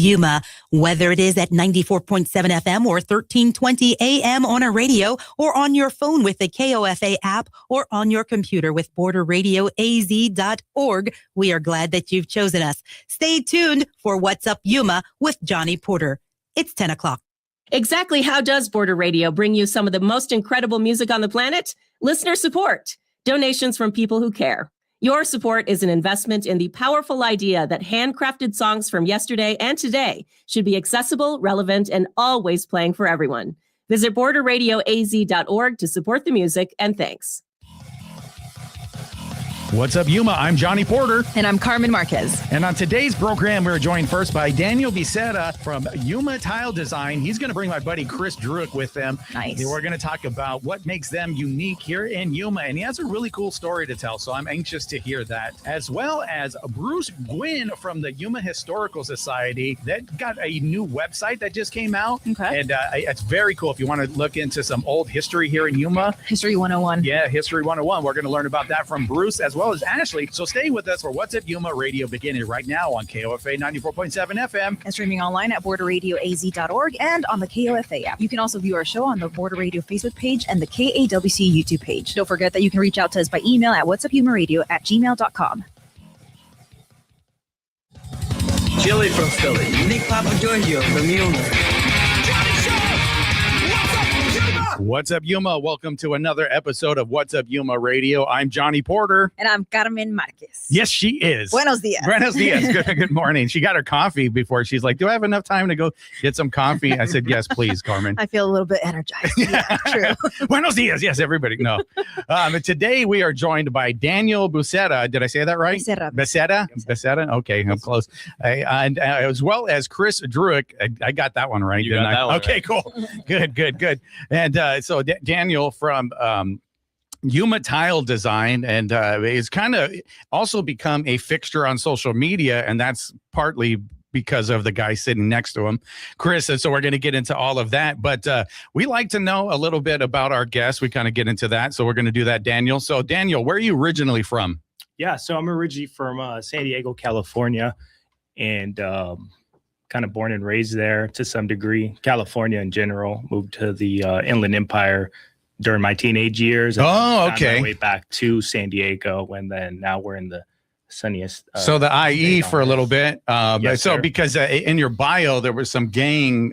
Yuma. Whether it is at 94.7 FM or 1320 AM on a radio or on your phone with the KOFA app or on your computer with borderradioaz.org, we are glad that you've chosen us. Stay tuned for What's Up Yuma with Johnny Porter. It's 10 o'clock. Exactly how does Border Radio bring you some of the most incredible music on the planet? Listener support. Donations from people who care. Your support is an investment in the powerful idea that handcrafted songs from yesterday and today should be accessible, relevant, and always playing for everyone. Visit borderradioaz.org to support the music, and thanks. What's up, Yuma? I'm Johnny Porter. And I'm Carmen Marquez. And on today's program, we're joined first by Daniel Becerra from Yuma Tile Design. He's going to bring my buddy Chris Druick with him. Nice. We're going to talk about what makes them unique here in Yuma. And he has a really cool story to tell, so I'm anxious to hear that. As well as Bruce Gwynn from the Yuma Historical Society. That got a new website that just came out. Okay. And it's very cool if you want to look into some old history here in Yuma. History 101. Yeah, History 101. We're going to learn about that from Bruce as well as Ashlie. So stay with us for What's Up Yuma Radio, beginning right now on KOFA 94.7 FM. And streaming online at borderradioaz.org and on the KOFA app. You can also view our show on the Border Radio Facebook page and the KAWC YouTube page. Don't forget that you can reach out to us by email at whatsupyumaradio@gmail.com. Chili from Philly, Nick Papa Giorgio from Yuma. What's up, Yuma? Welcome to another episode of What's Up Yuma Radio. I'm Johnny Porter. And I'm Carmen Marquez. Yes, she is. Buenos dias. Buenos dias. Good morning. She got her coffee before. She's like, do I have enough time to go get some coffee? I said, yes, please, Carmen. I feel a little bit energized. Yeah, true. Buenos dias. Yes, everybody. No. Today we are joined by Daniel Becerra. Did I say that right? Becerra. Becerra? Okay, I'm close. And as well as Chris Druick. I got that one right, didn't I? Okay, right. Cool. Good. And so Daniel from Yuma Tile Design, and is kind of also become a fixture on social media, and that's partly because of the guy sitting next to him, Chris. And so we're going to get into all of that, but we like to know a little bit about our guests. We kind of get into that, so we're going to do that, Daniel. So Daniel, where are you originally from? Yeah, so I'm originally from San Diego, California, and kind of born and raised there to some degree. California in general. Moved to the Inland Empire during my teenage years. And okay. My way back to San Diego, and then now we're in the sunniest. So the IE for a little bit. Yes, so sir. because in your bio there was some gang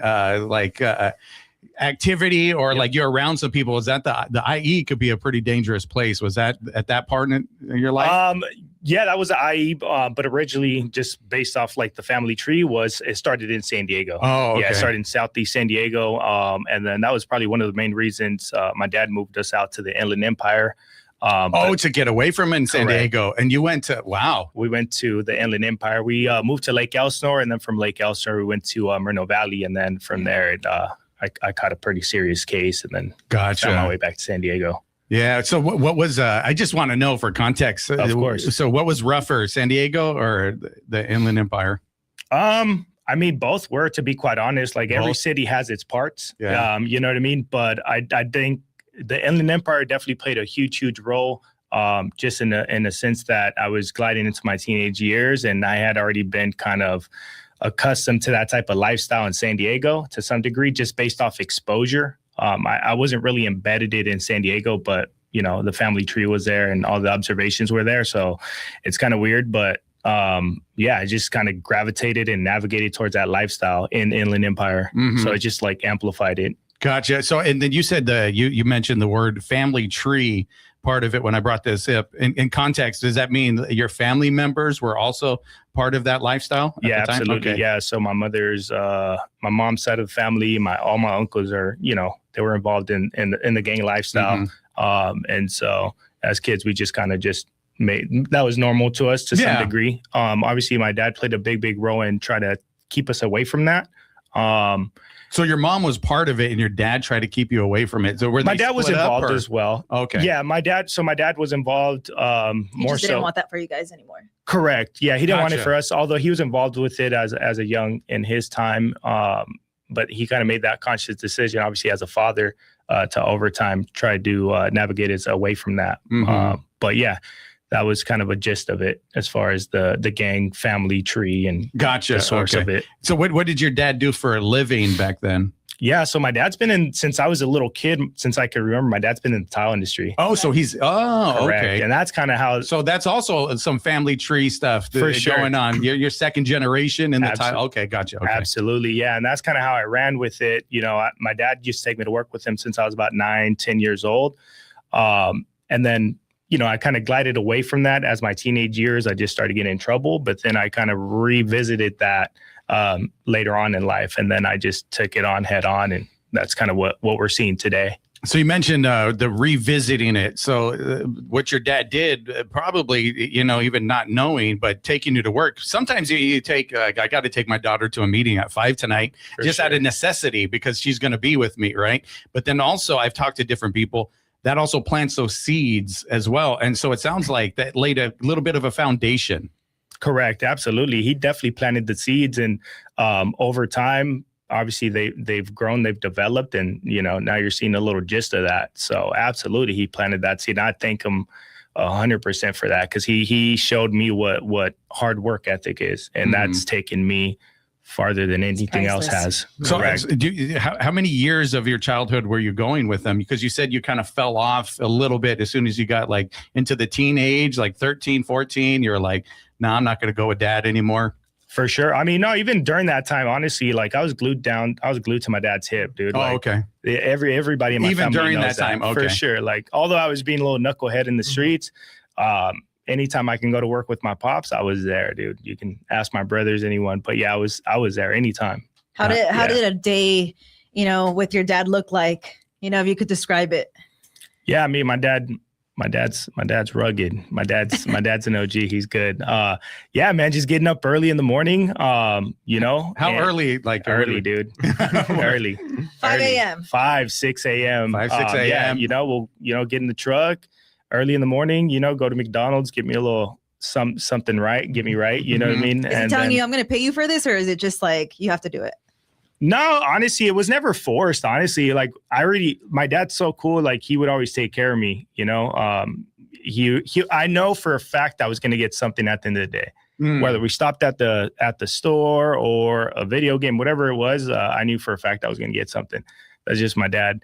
activity, or like you're around some people. Is that the IE could be a pretty dangerous place? Was that at that part in your life? Yeah, that was the IE, but originally just based off like the family tree it started in San Diego. Oh, okay. Yeah, it started in Southeast San Diego. And then that was probably one of the main reasons my dad moved us out to the Inland Empire. To get away from it in San Diego. And you went to, wow. We went to the Inland Empire. We moved to Lake Elsinore, and then from Lake Elsinore, we went to Moreno Valley. And then from there, I caught a pretty serious case, and then found my way back to San Diego. Yeah. So what was, I just want to know for context. Of course. So what was rougher, San Diego or the Inland Empire? I mean, both were, to be quite honest. Like every city has its parts. Yeah. You know what I mean? But I think the Inland Empire definitely played a huge role. Just in a sense that I was gliding into my teenage years, and I had already been kind of accustomed to that type of lifestyle in San Diego to some degree, just based off exposure. I wasn't really embedded in San Diego, but the family tree was there and all the observations were there. So it's kind of weird, but I just kind of gravitated and navigated towards that lifestyle in Inland Empire. Mm-hmm. So it just like amplified it. Gotcha. So, and then you said you mentioned the word family tree part of it when I brought this up. In context, does that mean your family members were also part of that lifestyle? Yeah, absolutely. Okay. Yeah. So my mother's, my mom's side of the family, all my uncles are, they were involved in the gang lifestyle. Mm-hmm. And so as kids, we just kind of that was normal to us to some degree. Obviously my dad played a big role in trying to keep us away from that. So your mom was part of it, and your dad tried to keep you away from it. So my dad was involved as well. Okay. Yeah, my dad was involed He just didn't want that for you guys anymore. Correct. Yeah, he didn't want it for us, although he was involved with it as a young in his time. But he kind of made that conscious decision, obviously as a father, to over time try to navigate us away from that. Mm-hmm. But yeah, that was kind of a gist of it as far as the gang family tree and gotcha. The source of it. So what did your dad do for a living back then? Yeah, so my dad's been in since I was a little kid, since I can remember. My dad's been in the tile industry. Oh, so he's Correct. Okay, and that's kind of how. So that's also some family tree stuff going on. You're second generation in the tile. Okay, gotcha. Okay. Absolutely, yeah, and that's kind of how I ran with it. You know, my dad used to take me to work with him since I was about 9-10 years old, and then I kind of glided away from that as my teenage years. I just started getting in trouble, but then I kind of revisited that later on in life, and then I just took it on head on, and that's kind of what we're seeing today. So you mentioned the revisiting it. So what your dad did, probably, even not knowing, but taking you to work. Sometimes you take, I got to take my daughter to a meeting at 5 tonight, just out of necessity, because she's going to be with me, right? But then also I've talked to different people that also plants those seeds as well. And so it sounds like that laid a little bit of a foundation. Correct. Absolutely. He definitely planted the seeds, and over time, obviously they've grown, they've developed, and now you're seeing a little gist of that. So absolutely, he planted that seed. And I thank him 100% for that, because he showed me what hard work ethic is, and that's taken me farther than anything else has. So how many years of your childhood were you going with them? Because you said you kind of fell off a little bit as soon as you got like into the teenage, like 13, 14, you're like, no, I'm not going to go with dad anymore. For sure. I mean, no, even during that time, honestly, like I was glued to my dad's hip, dude. Oh, okay. Everybody in my even family during knows that time, okay. For sure. Like, although I was being a little knucklehead in the streets, anytime I can go to work with my pops, I was there, dude. You can ask my brothers, anyone, but yeah, I was there anytime. How did a day, with your dad look like? If you could describe it. Yeah, I mean, my dad's rugged. My dad's an OG. He's good. Yeah, man, just getting up early in the morning. How early? Like early, dude. Early. 5 a.m. 5, 6 a.m. 5, 6 a.m. Yeah, we'll get in the truck early in the morning. Go to McDonald's, get me a little something right, get me right. You know what I mean? Is he telling you I'm going to pay you for this, or is it just like you have to do it? No, honestly, it was never forced. Honestly, like my dad's so cool. Like he would always take care of me. I know for a fact I was going to get something at the end of the day, whether we stopped at the store or a video game, whatever it was. I knew for a fact I was going to get something. That's just my dad.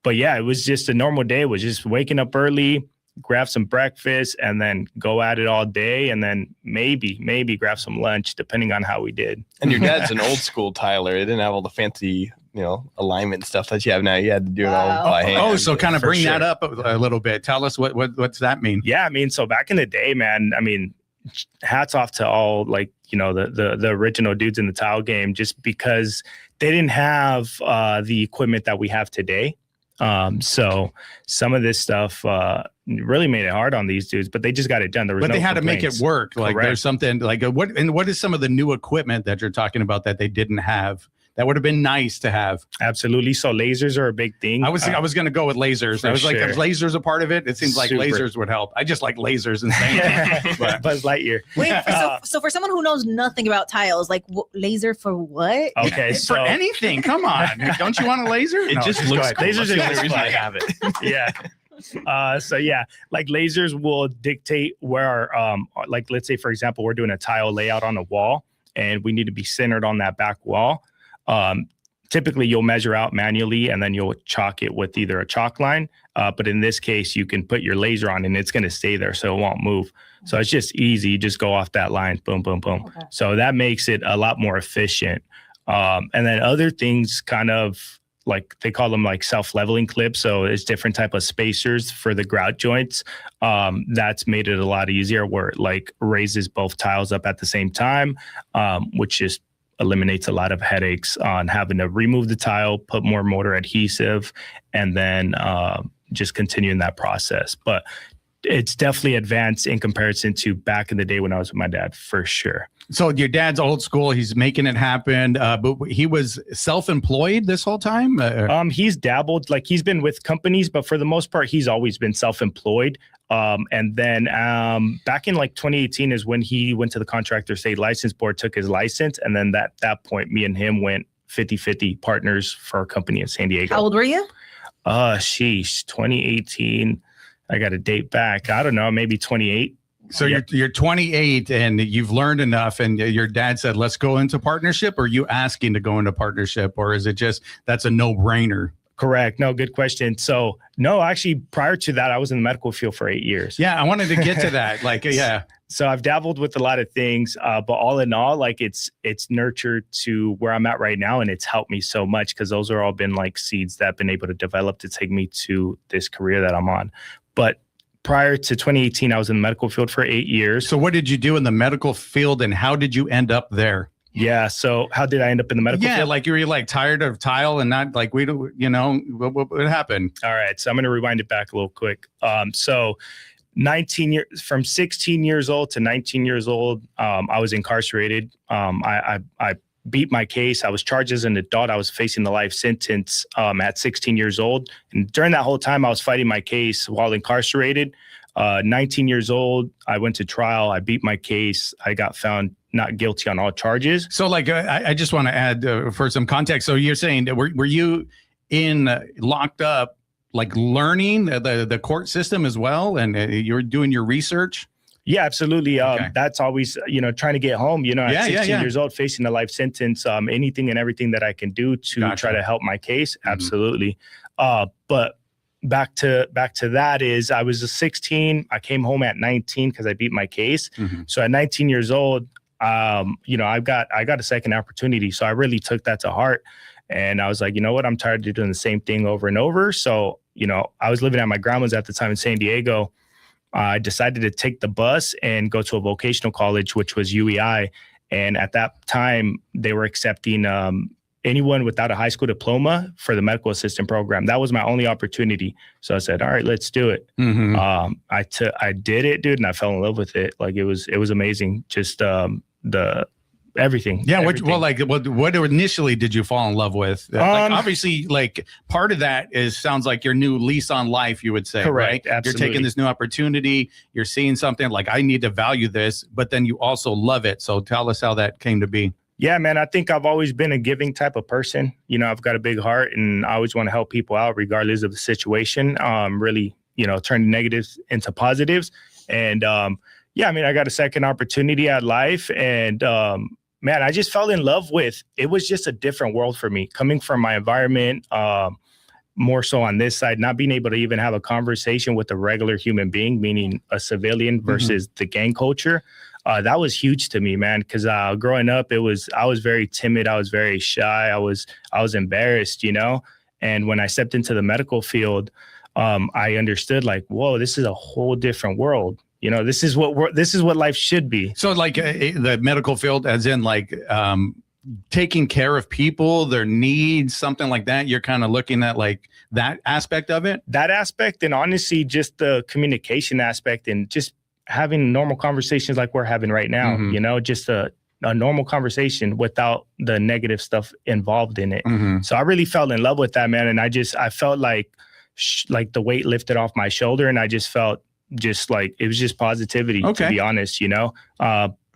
But yeah, it was just a normal day. It was just waking up early, grab some breakfast, and then go at it all day, and then maybe grab some lunch, depending on how we did. And your dad's an old school tiler. It didn't have all the fancy, alignment stuff that you have now. You had to do it all by hand. Oh, so kind of bring that up a little bit. Tell us what's that mean? Yeah, I mean, so back in the day, man, I mean, hats off to all the original dudes in the tile game, just because they didn't have the equipment that we have today. So some of this stuff really made it hard on these dudes, but they just got it done. They had to make it work. Like there's something like what is some of the new equipment that you're talking about that they didn't have? That would have been nice to have. Absolutely. So lasers are a big thing. I was going to go with lasers. I was like, if lasers a part of it, it seems like lasers would help. I just like lasers and things. Buzz Lightyear. Wait, so for someone who knows nothing about tiles, like laser for what? Okay, for anything. Come on, don't you want a laser? It just looks cool. Lasers are the only reason I have it. Yeah. So yeah, like lasers will dictate where like let's say for example we're doing a tile layout on a wall and we need to be centered on that back wall. Typically you'll measure out manually and then you'll chalk it with either a chalk line. But in this case, you can put your laser on and it's going to stay there. So it won't move. So it's just easy. You just go off that line. Boom, boom, boom. Okay. So that makes it a lot more efficient. And then other things kind of like they call them like self-leveling clips. So it's different type of spacers for the grout joints. That's made it a lot easier where it like raises both tiles up at the same time, which just eliminates a lot of headaches on having to remove the tile, put more mortar adhesive, and then just continuing that process. But it's definitely advanced in comparison to back in the day when I was with my dad, for sure. So your dad's old school. He's making it happen. But he was self-employed this whole time? He's dabbled. Like he's been with companies, but for the most part, he's always been self-employed. And then back in like 2018 is when he went to the Contractor State License Board, took his license. And then that point, me and him went 50-50 partners for our company in San Diego. How old were you? 2018. I got to date back. I don't know, maybe 28. So you're 28 and you've learned enough, and your dad said, let's go into partnership. Or are you asking to go into partnership, or is it just that's a no-brainer? Correct. No, good question. So no, actually, prior to that, I was in the medical field for 8 years. Yeah, I wanted to get to that. Like, yeah. So I've dabbled with a lot of things, but all in all, like it's nurtured to where I'm at right now, and it's helped me so much because those are all been like seeds that I've been able to develop to take me to this career that I'm on. But prior to 2018, I was in the medical field for 8 years. So what did you do in the medical field, and how did you end up there? Yeah. So how did I end up in the medical field? Yeah, like you were like tired of tile and not like we don't, what happened? All right. So I'm going to rewind it back a little quick. So 19 years, from 16 years old to 19 years old, I was incarcerated. I beat my case. I was charged as an adult. I was facing the life sentence at 16 years old. And during that whole time, I was fighting my case while incarcerated. 19 years old, I went to trial. I beat my case. I got found not guilty on all charges. So like, I just want to add for some context. So you're saying, were you locked up, like learning the court system as well? And you're doing your research? Yeah, absolutely. Okay. That's always, trying to get home, at 16 years old, facing a life sentence, anything and everything that I can do to try to help my case. Mm-hmm. Absolutely. But back to that is I was 16. I came home at 19 because I beat my case. Mm-hmm. So at 19 years old, I got a second opportunity. So I really took that to heart. And I was like, you know what? I'm tired of doing the same thing over and over. So, I was living at my grandma's at the time in San Diego. I decided to take the bus and go to a vocational college, which was UEI. And at that time, they were accepting anyone without a high school diploma for the medical assistant program. That was my only opportunity. So I said, all right, let's do it. Mm-hmm. I did it, dude, and I fell in love with it. Like it was amazing. Just everything. Yeah. Everything. What initially did you fall in love with? Obviously, like part of that sounds like your new lease on life, you would say. Correct. Right? Absolutely. You're taking this new opportunity. You're seeing something like, I need to value this, but then you also love it. So tell us how that came to be. Yeah, man, I think I've always been a giving type of person. I've got a big heart and I always want to help people out regardless of the situation. Really, turn negatives into positives. And I got a second opportunity at life. And man, I just fell in love with, it was just a different world for me coming from my environment, more so on this side, not being able to even have a conversation with a regular human being, meaning a civilian versus the gang culture. That was huge to me, man, because growing up, I was very timid. I was very shy. I was embarrassed, and when I stepped into the medical field, I understood like, whoa, this is a whole different world. This is what life should be. So like the medical field, as in like taking care of people, their needs, something like that. You're kind of looking at like that aspect of it. That aspect, and honestly, just the communication aspect, and just having normal conversations like we're having right now. Just a normal conversation without the negative stuff involved in it. So I really fell in love with that, man, and I felt like the weight lifted off my shoulder, and I just felt just like it was just positivity, to be honest,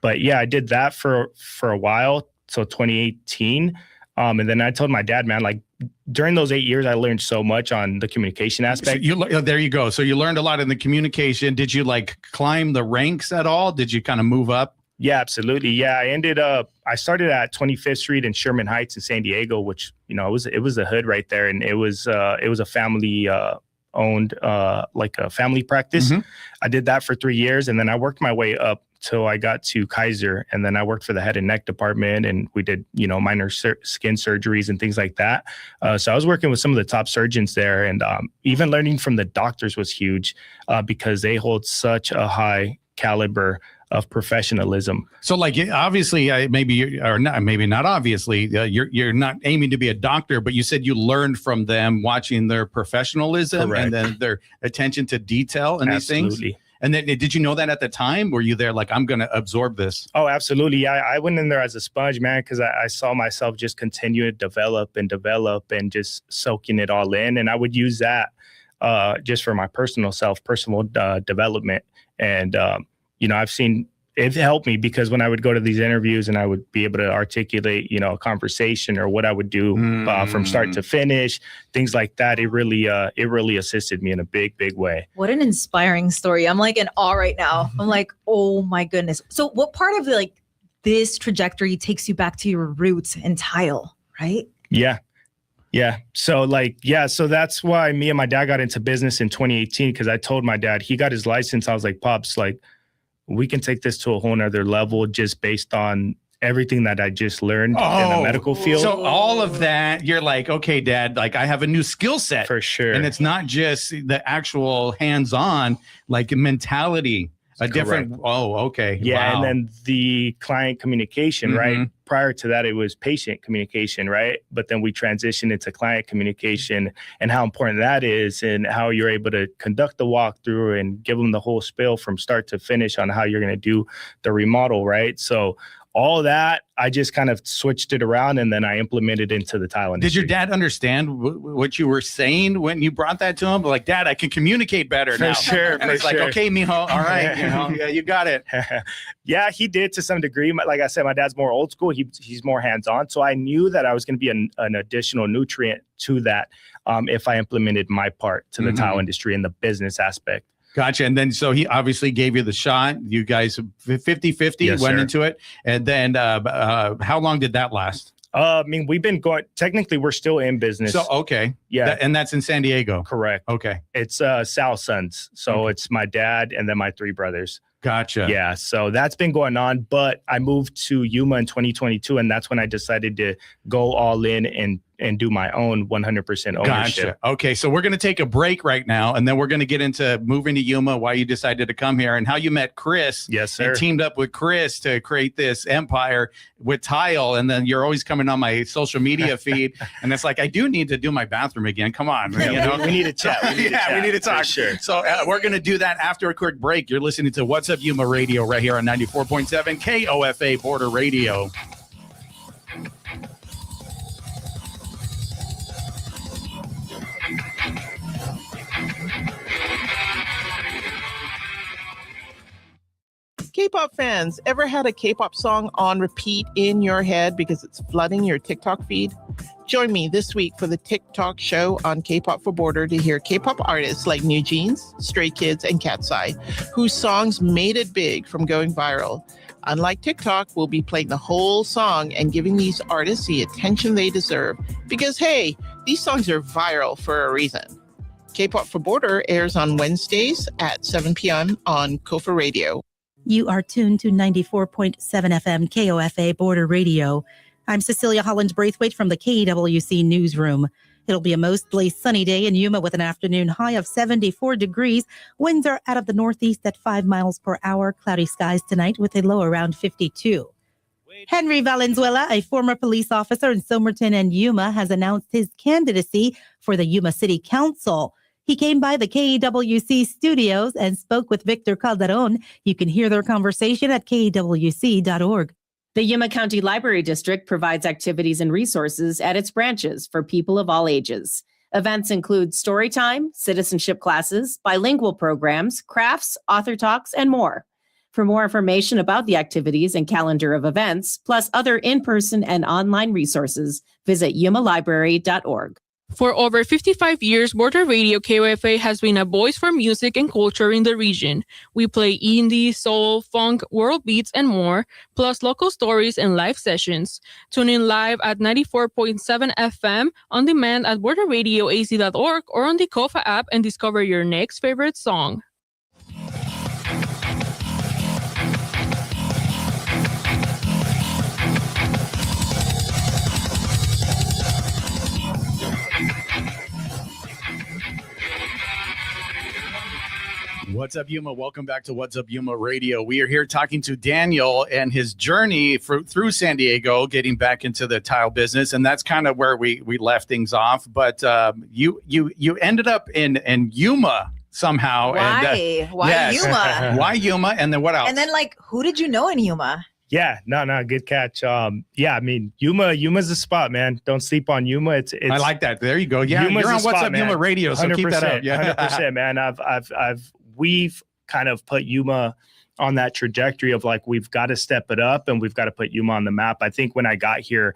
but yeah, I did that for a while. So 2018. And then I told my dad, man, like during those 8 years, I learned so much on the communication aspect. So there you go. So you learned a lot in the communication. Did you like climb the ranks at all? Did you kind of move up? Yeah, absolutely. Yeah. I started at 25th Street in Sherman Heights in San Diego, which, it was the hood right there. And it was a family, owned like a family practice. I did that for 3 years, and then I worked my way up till I got to Kaiser, and then I worked for the head and neck department, and we did minor skin surgeries and things like that. So I was working with some of the top surgeons there, and even learning from the doctors was huge because they hold such a high caliber of professionalism. So like, obviously, maybe not obviously, you're not aiming to be a doctor, but you said you learned from them watching their professionalism. Correct. And then their attention to detail and these things. And then did you know that at the time? Were you there like, I'm going to absorb this? Oh, absolutely. Yeah, I went in there as a sponge, man, because I saw myself just continue to develop and just soaking it all in. And I would use that just for my personal development. And, I've seen it helped me because when I would go to these interviews and I would be able to articulate, you know, a conversation or what I would do from start to finish, things like that. It really assisted me in a big way. What an inspiring story. I'm like in awe right now. I'm like, oh my goodness. So what part of like this trajectory takes you back to your roots in tile, right? Yeah. So that's why me and my dad got into business in 2018. Cause I told my dad, he got his license. I was like, Pops, like, we can take this to a whole nother level just based on everything that I just learned in the medical field. So all of that, you're like, okay, Dad, like I have a new skill set. For sure. And it's not just the actual hands-on, like mentality. A different, okay. Yeah, wow. and then the client communication, right? Prior to that, it was patient communication, right? But then we transitioned into client communication and how important that is and how you're able to conduct the walkthrough and give them the whole spiel from start to finish on how you're going to do the remodel, right? So all that, I just kind of switched it around and then I implemented into the tile industry. Did your dad understand what you were saying when you brought that to him? Like, Dad, I can communicate better now. For sure. And it's like, okay, mijo, all right, yeah, you got it. Yeah, he did to some degree. Like I said, my dad's more old school. He's more hands-on. So I knew that I was going to be an additional nutrient to that if I implemented my part to the tile industry and the business aspect. Gotcha. And then, so he obviously gave you the shot. You guys 50-50 went into it. And then how long did that last? I mean, we've been going, technically we're still in business. So, okay. Yeah. And that's in San Diego. Correct. Okay. It's Sal's sons. So it's my dad and then my 3 brothers. Gotcha. Yeah. So that's been going on, but I moved to Yuma in 2022 and that's when I decided to go all in and do my own 100% ownership. Gotcha. Okay, so we're going to take a break right now, and then we're going to get into moving to Yuma, why you decided to come here, and how you met Chris. Yes, sir. And teamed up with Chris to create this empire with tile, and then you're always coming on my social media feed, and it's like, I do need to do my bathroom again. Come on. We need to chat. We need to talk. Sure. So we're going to do that after a quick break. You're listening to What's Up Yuma Radio right here on 94.7 KOFA Border Radio. K-pop fans, ever had a K-pop song on repeat in your head because it's flooding your TikTok feed? Join me this week for the TikTok show on K-pop for Border to hear K-pop artists like New Jeans, Stray Kids, and Cat's Eye, whose songs made it big from going viral. Unlike TikTok, we'll be playing the whole song and giving these artists the attention they deserve because, hey, these songs are viral for a reason. K-pop for Border airs on Wednesdays at 7 p.m. on KOFA Radio. You are tuned to 94.7 FM KOFA Border Radio. I'm Cecilia Holland-Braithwaite from the KWC Newsroom. It'll be a mostly sunny day in Yuma with an afternoon high of 74 degrees. Winds are out of the northeast at 5 miles per hour. Cloudy skies tonight with a low around 52. Henry Valenzuela, a former police officer in Somerton and Yuma, has announced his candidacy for the Yuma City Council. He came by the KWC studios and spoke with Victor Calderon. You can hear their conversation at kwc.org. The Yuma County Library District provides activities and resources at its branches for people of all ages. Events include story time, citizenship classes, bilingual programs, crafts, author talks, and more. For more information about the activities and calendar of events, plus other in-person and online resources, visit yumalibrary.org. For over 55 years, Border Radio KOFA has been a voice for music and culture in the region. We play indie, soul, funk, world beats, and more, plus local stories and live sessions. Tune in live at 94.7 FM, on demand at borderradioaz.org or on the KOFA app and discover your next favorite song. What's up, Yuma? Welcome back to What's Up Yuma Radio. We are here talking to Daniel and his journey through San Diego, getting back into the tile business, and that's kind of where we left things off. But you ended up in Yuma somehow. Why? And, Why yes. Yuma? Why Yuma? And then what else? And then, like, who did you know in Yuma? Yeah, no, good catch. Yeah, I mean, Yuma's a spot, man. Don't sleep on Yuma. It's I like that. There you go. Yeah, Yuma's you're on a spot, What's Up man. Yuma Radio, so keep that up. Yeah, 100%, man. We've kind of put Yuma on that trajectory of like, we've got to step it up and we've got to put Yuma on the map. I think when I got here,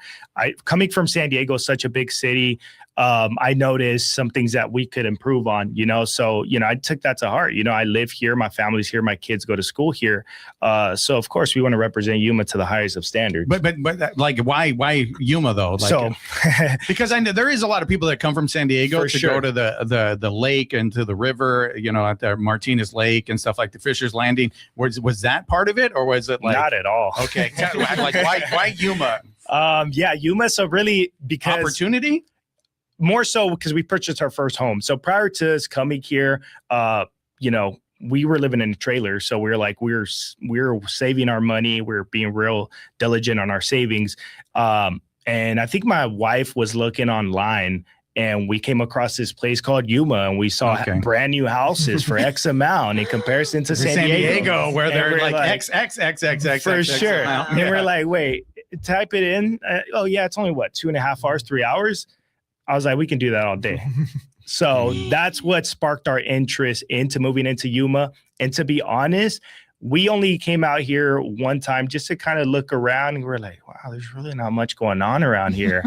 coming from San Diego, such a big city, I noticed some things that we could improve on, so, I took that to heart. I live here, my family's here, my kids go to school here. So of course we want to represent Yuma to the highest of standards. But like, why Yuma though? Like, because I know there is a lot of people that come from San Diego to go to the lake and to the river, at the Martinez Lake and stuff like the Fisher's Landing. Was that part of it, or was it like not at all? Okay, like why Yuma? Yuma. So really, because opportunity. More so because we purchased our first home. So prior to us coming here, we were living in a trailer. So we we're saving our money. We're being real diligent on our savings. And I think my wife was looking online and we came across this place called Yuma, and we saw brand new houses for X amount in comparison to San Diego, where they're like X for sure. And we're like, wait, type it in. Oh yeah, it's only 2.5 hours, 3 hours. I was like, we can do that all day. So that's what sparked our interest into moving into Yuma. And to be honest, we only came out here one time just to kind of look around, and we're like, wow, there's really not much going on around here.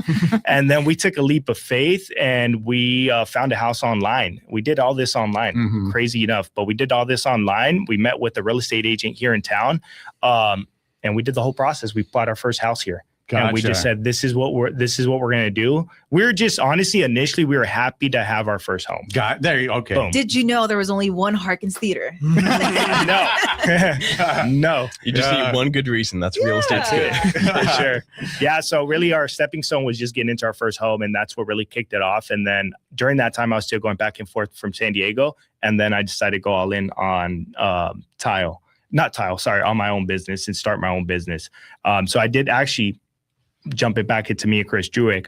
And then we took a leap of faith and we found a house online. We did all this online, crazy enough, but we did all this online. We met with a real estate agent here in town, and we did the whole process. We bought our first house here. Gotcha. And we just said, this is what we're going to do. We're just, honestly, initially, we were happy to have our first home. Okay. Boom. Did you know there was only one Harkins Theater? No. No. You just need one good reason. That's real estate's good. For sure. Yeah. So really our stepping stone was just getting into our first home, and that's what really kicked it off. And then during that time, I was still going back and forth from San Diego. And then I decided to go all in on on my own business and start my own business. So I did actually, jumping back into me and Chris Druick,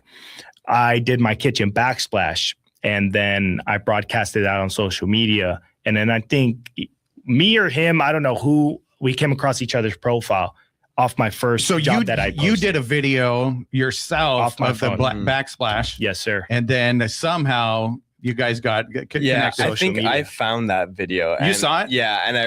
I did my kitchen backsplash, and then I broadcasted that on social media. And then I think me or him, I don't know who, we came across each other's profile off my first job that I posted. You did a video yourself of the backsplash. Yes, sir. And then somehow you guys got connected. Yeah, I think I found that video. You saw it? Yeah, and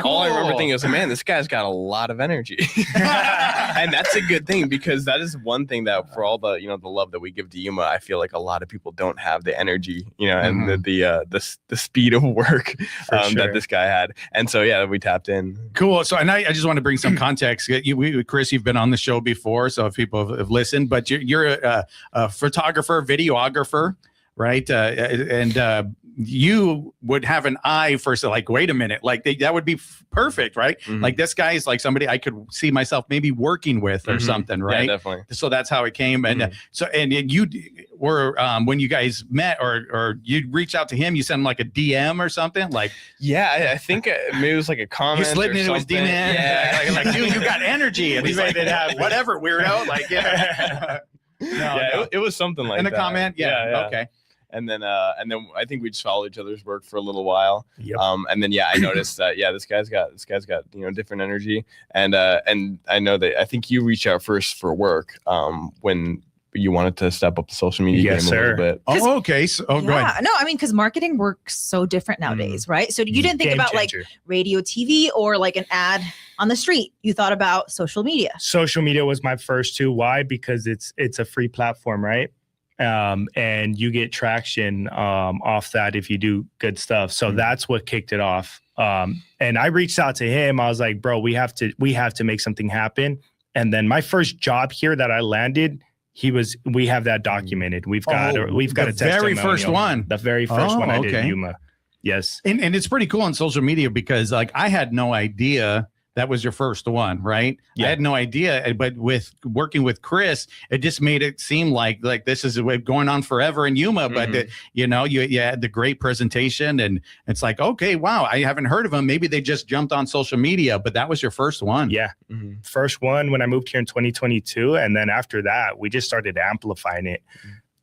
all I remember thinking was, man, this guy's got a lot of energy. And that's a good thing, because that is one thing that for all the, the love that we give to Yuma, I feel like a lot of people don't have the energy, and the speed of work that this guy had. And so, yeah, we tapped in. Cool. So, and I just want to bring some context. Chris, you've been on the show before, so if people have listened, but you're a photographer, videographer, right? And you would have an eye for, like, wait a minute, like that would be perfect, right? Like this guy is like somebody I could see myself maybe working with or something, right? Yeah, definitely. So that's how it came. And and you were, when you guys met, or you reached out to him, you sent him like a DM or something, like, yeah, I think maybe it was like a comment. You slid into his DM, yeah. like, dude, you got energy, and he's like, whatever, weirdo, like, it was something like in that. A comment, okay. And then I think we just followed each other's work for a little while. Yep. And then I noticed that this guy's got different energy, and I know that I think you reached out first for work when you wanted to step up the social media game a little bit. Oh, okay. So, go ahead. No, I mean, because marketing works so different nowadays, right? So you didn't think about like radio, TV, or like an ad on the street. You thought about social media. Social media was my first two. Why? Because it's a free platform, right? And you get traction off that if you do good stuff. So that's what kicked it off. And I reached out to him. I was like, bro, we have to make something happen. And then my first job here that I landed, we have that documented. We've got a testimonial. The very first one I did at Yuma. Yes. And it's pretty cool on social media, because like I had no idea that was your first one, right? Yeah. I had no idea, but with working with Chris, it just made it seem like this is going on forever in Yuma. But you had the great presentation, and it's like, okay, wow, I haven't heard of them. Maybe they just jumped on social media, but that was your first one. Yeah, first one when I moved here in 2022, and then after that, we just started amplifying it.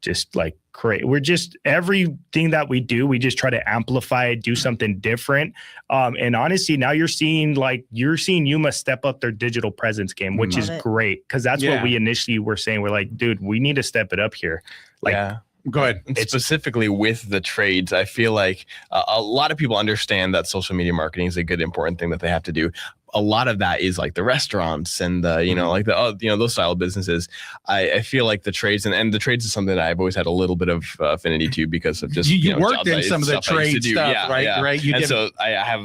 Just like we're just, everything that we do, we just try to amplify it, do something different. And honestly, now you're seeing Yuma step up their digital presence game, which is great, because that's what we initially were saying. We're like, dude, we need to step it up here. Go ahead. Specifically with the trades, I feel like a lot of people understand that social media marketing is a good, important thing that they have to do. a lot of that is like the restaurants and the, you know, like the, you know, those style of businesses. I feel like the trades and the trades is something that I've always had a little bit of affinity to because of just, you know, worked in some of the trade stuff, right? Yeah. Right. And so I have,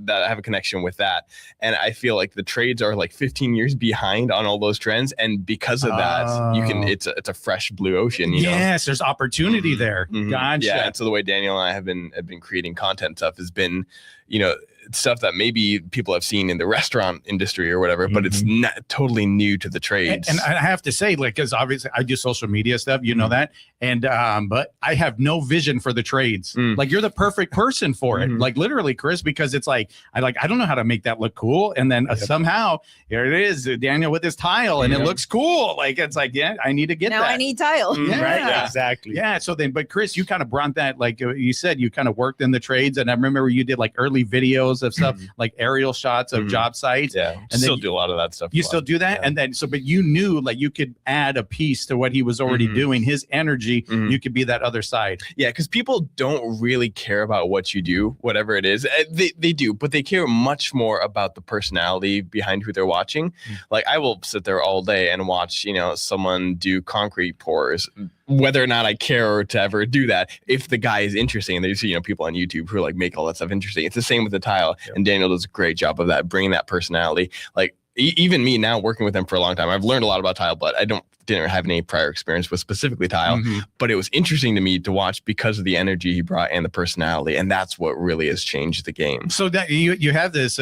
that I have a connection with that. And I feel like the trades are like 15 years behind on all those trends. And because of that, you can, it's a fresh blue ocean, you know? Yes, there's opportunity there. Gotcha. Yeah. And so the way Daniel and I have been creating content stuff has been, you know, stuff that maybe people have seen in the restaurant industry or whatever, but it's not totally new to the trades. And I have to say, like, because obviously I do social media stuff, you know that, and but I have no vision for the trades. Like, you're the perfect person for it, like literally, Chris, because it's like I don't know how to make that look cool, and then somehow here it is, Daniel with his tile, and it looks cool. Like, it's like, yeah, I need to get now that. I need tile. Yeah. Right. Yeah, exactly. Yeah. So then, but Chris, you kind of brought that, like you said, you kind of worked in the trades, and I remember you did like early videos of stuff, like aerial shots of job sites. Yeah. And still do a lot of that stuff. You still do that, and then but you knew like you could add a piece to what he was already doing. His energy, you could be that other side. Yeah, because people don't really care about what you do, whatever it is. They do, but they care much more about the personality behind who they're watching. Like, I will sit there all day and watch, you know, someone do concrete pours, whether or not I care to ever do that. If the guy is interesting, and there's, you know, people on YouTube who like make all that stuff interesting. It's the same with the tile, and Daniel does a great job of that, bringing that personality. Like, even me now working with him for a long time, I've learned a lot about tile, but I didn't have any prior experience with specifically tile, but it was interesting to me to watch because of the energy he brought and the personality. And that's what really has changed the game. So that you have this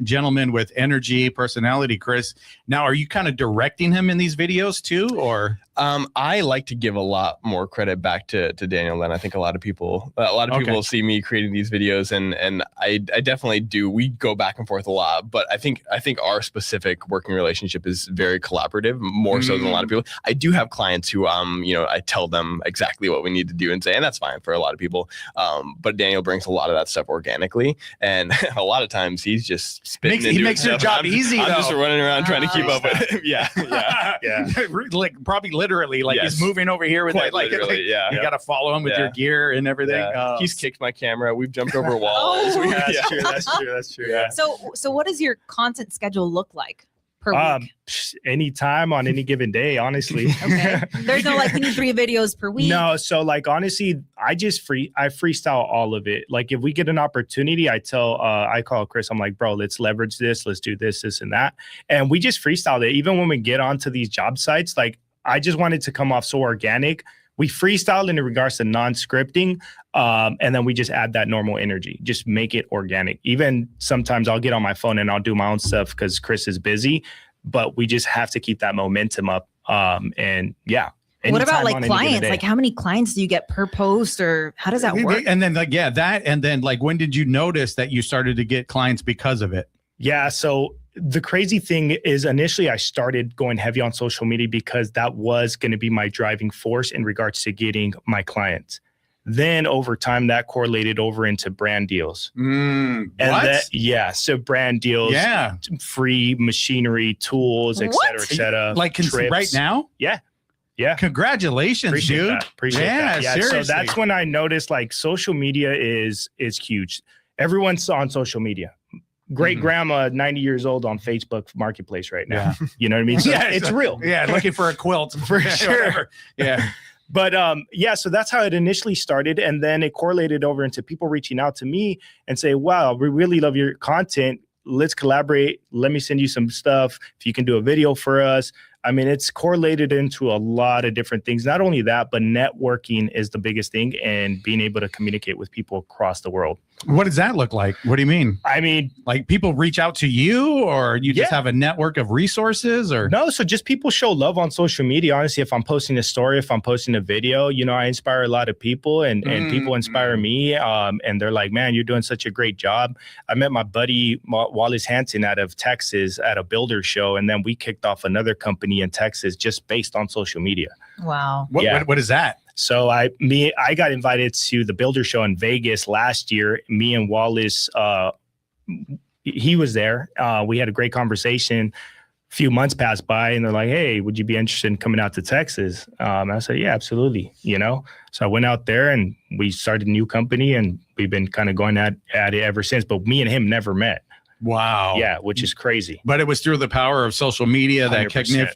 gentleman with energy, personality, Chris. Now, are you kind of directing him in these videos too, or? I like to give a lot more credit back to Daniel than I think a lot of people people see me creating these videos, and I definitely do. We go back and forth a lot, but I think our specific working relationship is very collaborative, more so than a lot of people. I do have clients who you know, I tell them exactly what we need to do and say, and that's fine for a lot of people. But Daniel brings a lot of that stuff organically, and a lot of times he's just spitting. He makes your job easy. I'm though. Just running around trying to keep up with him. Yeah. Like, probably literally, like, he's moving over here with Quite it. Like, literally, you got to follow him with your gear and everything. Yeah. He's kicked my camera. We've jumped over walls. That's true. Yeah. So what does your content schedule look like per week? Anytime on any given day, honestly. Okay. There's no like, we need 3 videos per week. No. So like, honestly, I freestyle all of it. Like, if we get an opportunity, I call Chris, I'm like, bro, let's leverage this. Let's do this and that. And we just freestyle it. Even when we get onto these job sites, like, I just wanted to come off so organic. We freestyle in regards to non-scripting, and then we just add that normal energy. Just make it organic. Even sometimes I'll get on my phone and I'll do my own stuff because Chris is busy, but we just have to keep that momentum up. And yeah. What about like clients? Like, how many clients do you get per post, or how does that work? And then like, that, and then like, when did you notice that you started to get clients because of it? Yeah. So the crazy thing is, initially I started going heavy on social media because that was going to be my driving force in regards to getting my clients. Then over time, that correlated over into brand deals. And so brand deals, free machinery, tools, et cetera. Like right now? Yeah. Congratulations, dude. Appreciate that. Yeah. Seriously. So that's when I noticed like social media is huge. Everyone's on social media. Great grandma, 90 years old, on Facebook Marketplace right now. You know what I mean? So it's real. Yeah, looking for a quilt. For sure. Yeah. But so that's how it initially started. And then it correlated over into people reaching out to me and say, wow, we really love your content. Let's collaborate. Let me send you some stuff. If you can do a video for us. I mean, it's correlated into a lot of different things. Not only that, but networking is the biggest thing, and being able to communicate with people across the world. What does that look like? What do you mean? I mean, like, people reach out to you, or you just have a network of resources, or? No, so just people show love on social media. Honestly, if I'm posting a story, if I'm posting a video, you know, I inspire a lot of people, and people inspire me. And they're like, man, you're doing such a great job. I met my buddy Wallace Hanson out of Texas at a builder show, and then we kicked off another company in Texas just based on social media. Wow. What is that? So I got invited to the builder show in Vegas last year. Me and Wallace, he was there. We had a great conversation. A few months passed by, and they're like, hey, would you be interested in coming out to Texas? I said, yeah, absolutely. You know, so I went out there and we started a new company, and we've been kind of going at it ever since. But me and him never met. Wow. Yeah, which is crazy. But it was through the power of social media that 100%.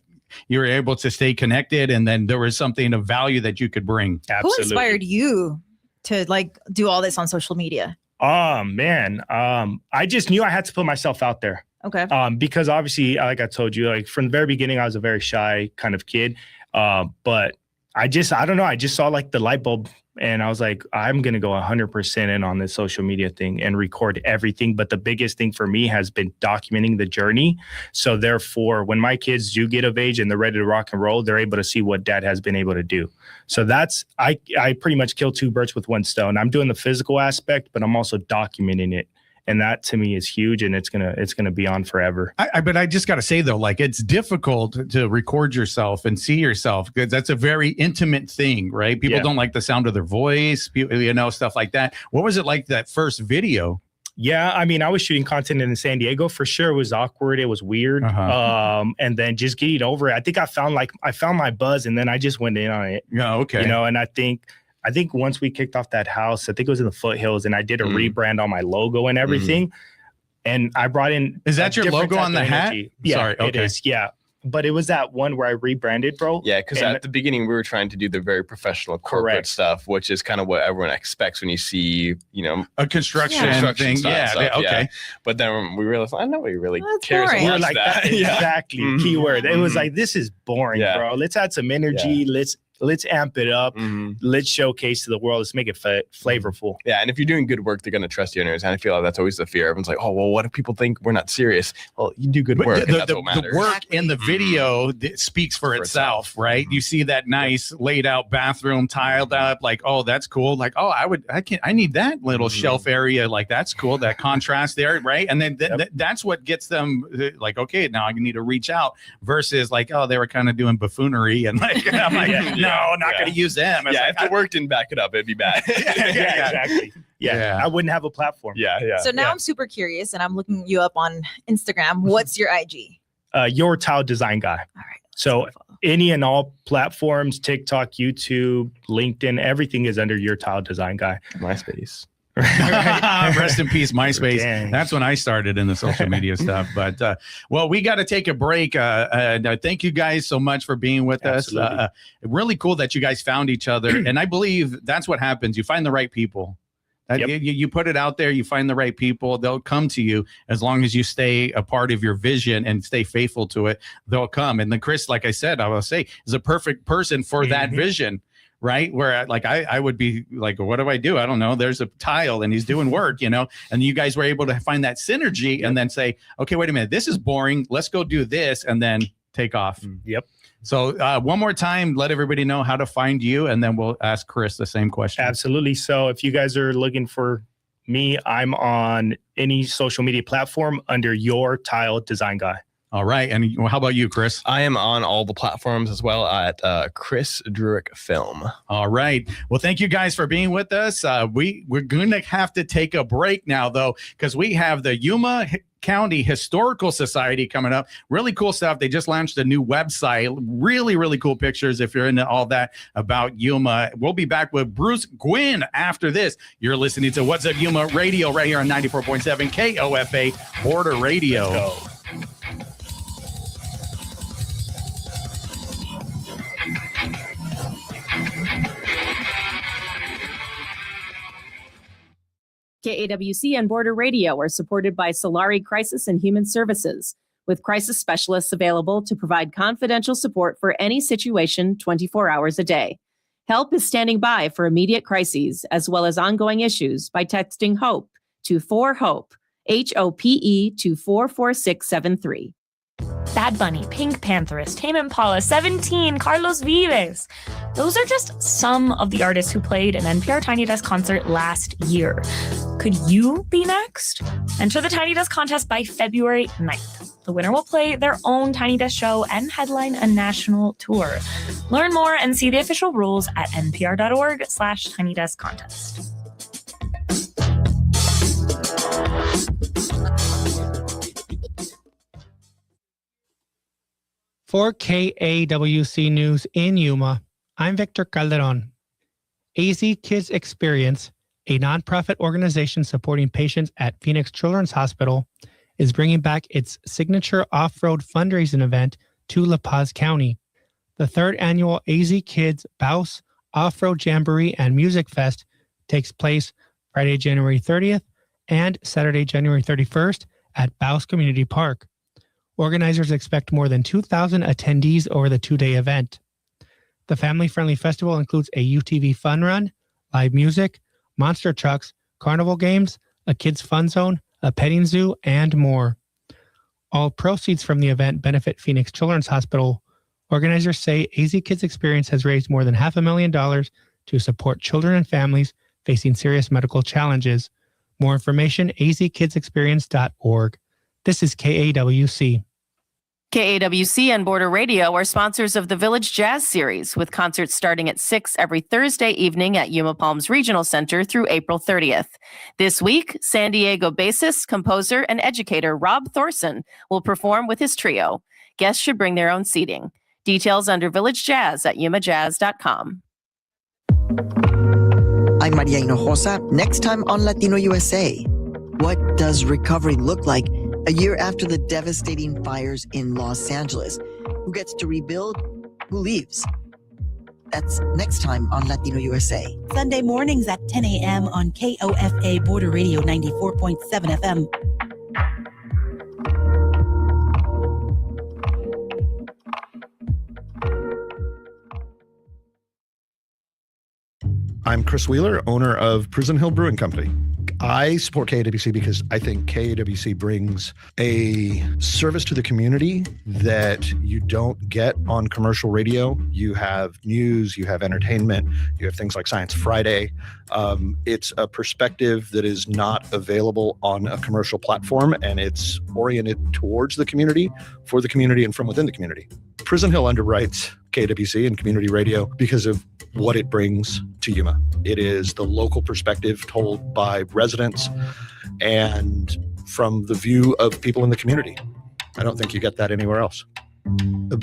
you were able to stay connected, and then there was something of value that you could bring. Absolutely. Who inspired you to like do all this on social media? Oh man, I just knew I had to put myself out there. Okay. Because obviously, like I told you, like from the very beginning, I was a very shy kind of kid. But I don't know. I just saw like the light bulb, and I was like, I'm going to go 100% in on this social media thing and record everything. But the biggest thing for me has been documenting the journey. So therefore, when my kids do get of age and they're ready to rock and roll, they're able to see what dad has been able to do. So I pretty much kill two birds with one stone. I'm doing the physical aspect, but I'm also documenting it. And that to me is huge, and it's gonna be on forever. But I just got to say though, like it's difficult to record yourself and see yourself because that's a very intimate thing, right? People don't like the sound of their voice, stuff like that. What was it like that first video? Yeah, I mean, I was shooting content in San Diego for sure. It was awkward. It was weird. And then just getting over it. I think I found my buzz, and then I just went in on it. Yeah, okay. And I think once we kicked off that house, I think it was in the foothills, and I did a rebrand on my logo and everything. And I brought in. Is that your logo on the hat? Yeah, sorry. Okay. It is. Yeah. But it was that one where I rebranded, bro. Yeah, because at the beginning we were trying to do the very professional corporate stuff, which is kind of what everyone expects when you see, a construction thing. Stuff, Okay. Yeah. But then we realized, nobody really cares boring. about Like that. Exactly. Keyword. It was like, this is boring, bro. Let's add some energy. Let's amp it up. Let's showcase to the world. Let's make it flavorful. Yeah, and if you're doing good work, they're going to trust you. And I feel like that's always the fear. Everyone's like, oh, well, what if people think we're not serious? Well, you do good work, and that's what matters. The work in the video speaks for itself, right? You see that nice laid out bathroom tiled up, like, oh, that's cool. Like, oh, I need that little shelf area. Like, that's cool. That contrast there, right? And then that's what gets them like, okay, now I need to reach out versus like, oh, they were kind of doing buffoonery. And like, I'm like, no, not going to use them. It's if the work didn't back it up, it'd be bad. Exactly. Yeah, I wouldn't have a platform. So now I'm super curious, and I'm looking you up on Instagram. What's your IG? Your Tile Design Guy. All right. So any and all platforms, TikTok, YouTube, LinkedIn, everything is under Your Tile Design Guy. MySpace. Rest in peace, MySpace. Dang. That's when I started in the social media stuff. But well, we got to take a break. Thank you guys so much for being with us. Really cool that you guys found each other, and I believe that's what happens. You find the right people. You put it out there, you find the right people, they'll come to you as long as you stay a part of your vision and stay faithful to it. They'll come. And then Chris, like I said, I will say, is a perfect person for that vision. Right. Where like I would be like, what do I do? I don't know. There's a tile and he's doing work, and you guys were able to find that synergy and then say, okay, wait a minute, this is boring. Let's go do this and then take off. Yep. So one more time, let everybody know how to find you, and then we'll ask Chris the same question. Absolutely. So if you guys are looking for me, I'm on any social media platform under Your Tile Design Guy. All right. And how about you, Chris? I am on all the platforms as well at Chris Druick Film. All right. Well, thank you guys for being with us. We're going to have to take a break now, though, because we have the Yuma County Historical Society coming up. Really cool stuff. They just launched a new website. Really, really cool pictures if you're into all that about Yuma. We'll be back with Bruce Gwynn after this. You're listening to What's Up Yuma Radio right here on 94.7 KOFA Border Radio. Let's go. KAWC and Border Radio are supported by Solari Crisis and Human Services, with crisis specialists available to provide confidential support for any situation 24 hours a day. Help is standing by for immediate crises as well as ongoing issues by texting HOPE to 4HOPE, HOPE to 44673. Bad Bunny, Pink Pantherist, Tame Impala, 17, Carlos Vives. Those are just some of the artists who played an NPR Tiny Desk concert last year. Could you be next? Enter the Tiny Desk contest by February 9th. The winner will play their own Tiny Desk show and headline a national tour. Learn more and see the official rules at npr.org/Tiny Desk Contest. For KAWC News in Yuma, I'm Victor Calderon. AZ Kids Experience, a nonprofit organization supporting patients at Phoenix Children's Hospital, is bringing back its signature off-road fundraising event to La Paz County. The third annual AZ Kids Baus Off-Road Jamboree and Music Fest takes place Friday, January 30th and Saturday, January 31st at Baus Community Park. Organizers expect more than 2,000 attendees over the two-day event. The family-friendly festival includes a UTV fun run, live music, monster trucks, carnival games, a kids' fun zone, a petting zoo, and more. All proceeds from the event benefit Phoenix Children's Hospital. Organizers say AZ Kids Experience has raised more than $500,000 to support children and families facing serious medical challenges. More information, azkidsexperience.org. This is KAWC. KAWC and Border Radio are sponsors of the Village Jazz Series, with concerts starting at 6 every Thursday evening at Yuma Palms Regional Center through April 30th. This week, San Diego bassist, composer, and educator Rob Thorson will perform with his trio. Guests should bring their own seating. Details under Village Jazz at yumajazz.com. I'm Maria Hinojosa. Next time on Latino USA, what does recovery look like a year after the devastating fires in Los Angeles? Who gets to rebuild? Who leaves? That's next time on Latino USA. Sunday mornings at 10 a.m. on KOFA Border Radio 94.7 FM. I'm Chris Wheeler, owner of Prison Hill Brewing Company. I support KAWC because I think KAWC brings a service to the community that you don't get on commercial radio. You have news, you have entertainment, you have things like Science Friday. It's a perspective that is not available on a commercial platform, and it's oriented towards the community, for the community, and from within the community. Prison Hill underwrites KAWC and community radio because of what it brings to Yuma. It is the local perspective told by residents and from the view of people in the community. I don't think you get that anywhere else.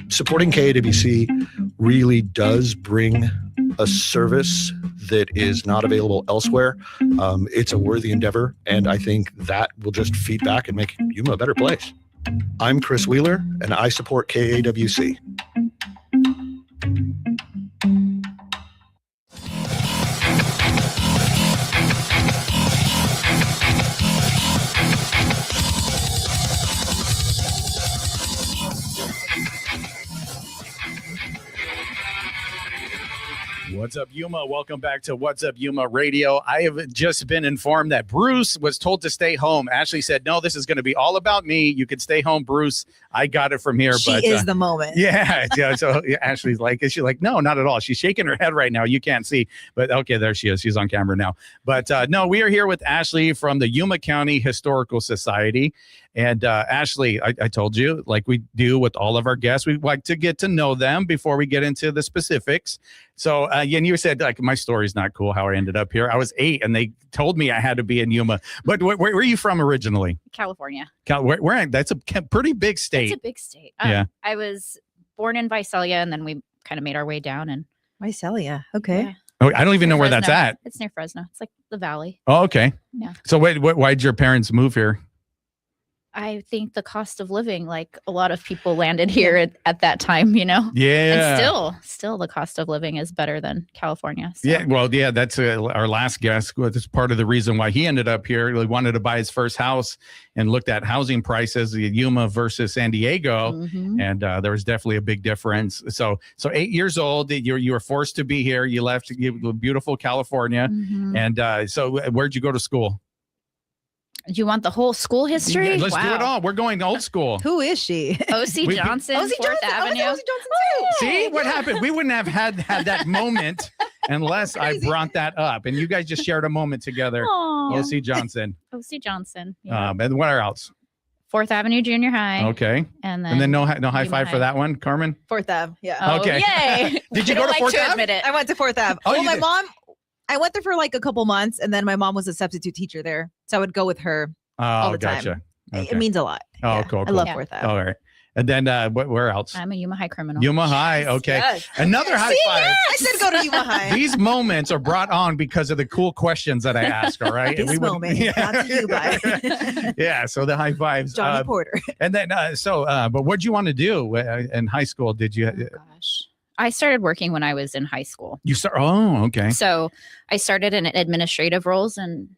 Supporting KAWC really does bring a service that is not available elsewhere. It's a worthy endeavor, and I think that will just feed back and make Yuma a better place. I'm Chris Wheeler, and I support KAWC. What's up, Yuma? Welcome back to What's Up, Yuma Radio. I have just been informed that Bruce was told to stay home. Ashley said, no, this is going to be all about me. You can stay home, Bruce. I got it from here. She is the moment. Yeah. So Ashley's like, is she like, no, not at all. She's shaking her head right now. You can't see. But okay, there she is. She's on camera now. But no, we are here with Ashley from the Yuma County Historical Society. And Ashley, I told you, like we do with all of our guests, we like to get to know them before we get into the specifics. So, and you said, like, my story's not cool how I ended up here. I was 8 and they told me I had to be in Yuma. But where are you from originally? California. That's a pretty big state. It's a big state. Yeah. I was born in Visalia, and then we kind of made our way down. And Visalia. Okay. Yeah. Oh, I don't even know where Fresno. that's at. It's near Fresno. It's like the valley. Oh, okay. Yeah. So why'd your parents move here? I think the cost of living, like a lot of people landed here at that time, you know? Yeah. And still the cost of living is better than California. So. Yeah. Well, yeah, that's our last guest. That's part of the reason why he ended up here. He wanted to buy his first house and looked at housing prices in Yuma versus San Diego. Mm-hmm. And there was definitely a big difference. So 8 years old, you were forced to be here. You left beautiful California. Mm-hmm. And so where'd you go to school? Do you want the whole school history? Yeah, let's do it all. We're going old school. Who is she? O.C. Johnson, O.C. Fourth Johnson. Avenue. O.C. Johnson too. See what happened? We wouldn't have had that moment unless I brought that up. And you guys just shared a moment together. O.C. Johnson. O.C. Johnson. Yeah. And where else? Fourth Avenue Junior High. Okay. And then no high five for that one, Carmen? Fourth Ave. Yeah. Oh, Okay. Yay. Did you go to like Fourth to Ave? admit it. I went to Fourth Ave. Oh, well, you my did? mom, I went there for like a couple months, and then my mom was a substitute teacher there. So I would go with her all the time. Gotcha. Okay. It means a lot. Oh, Yeah. cool. I love Fourth Ave. All right. And then where else? I'm a Yuma High criminal. Yuma High. Okay. Yes. Another high five. Yeah, I said go to Yuma High. These moments are brought on because of the cool questions that I ask. All right. This moment brought to you by Yeah. So the high fives. Johnny Porter. And then, but what'd you want to do in high school? Did you? Gosh. I started working when I was in high school. You start? Oh, okay. So I started in administrative roles and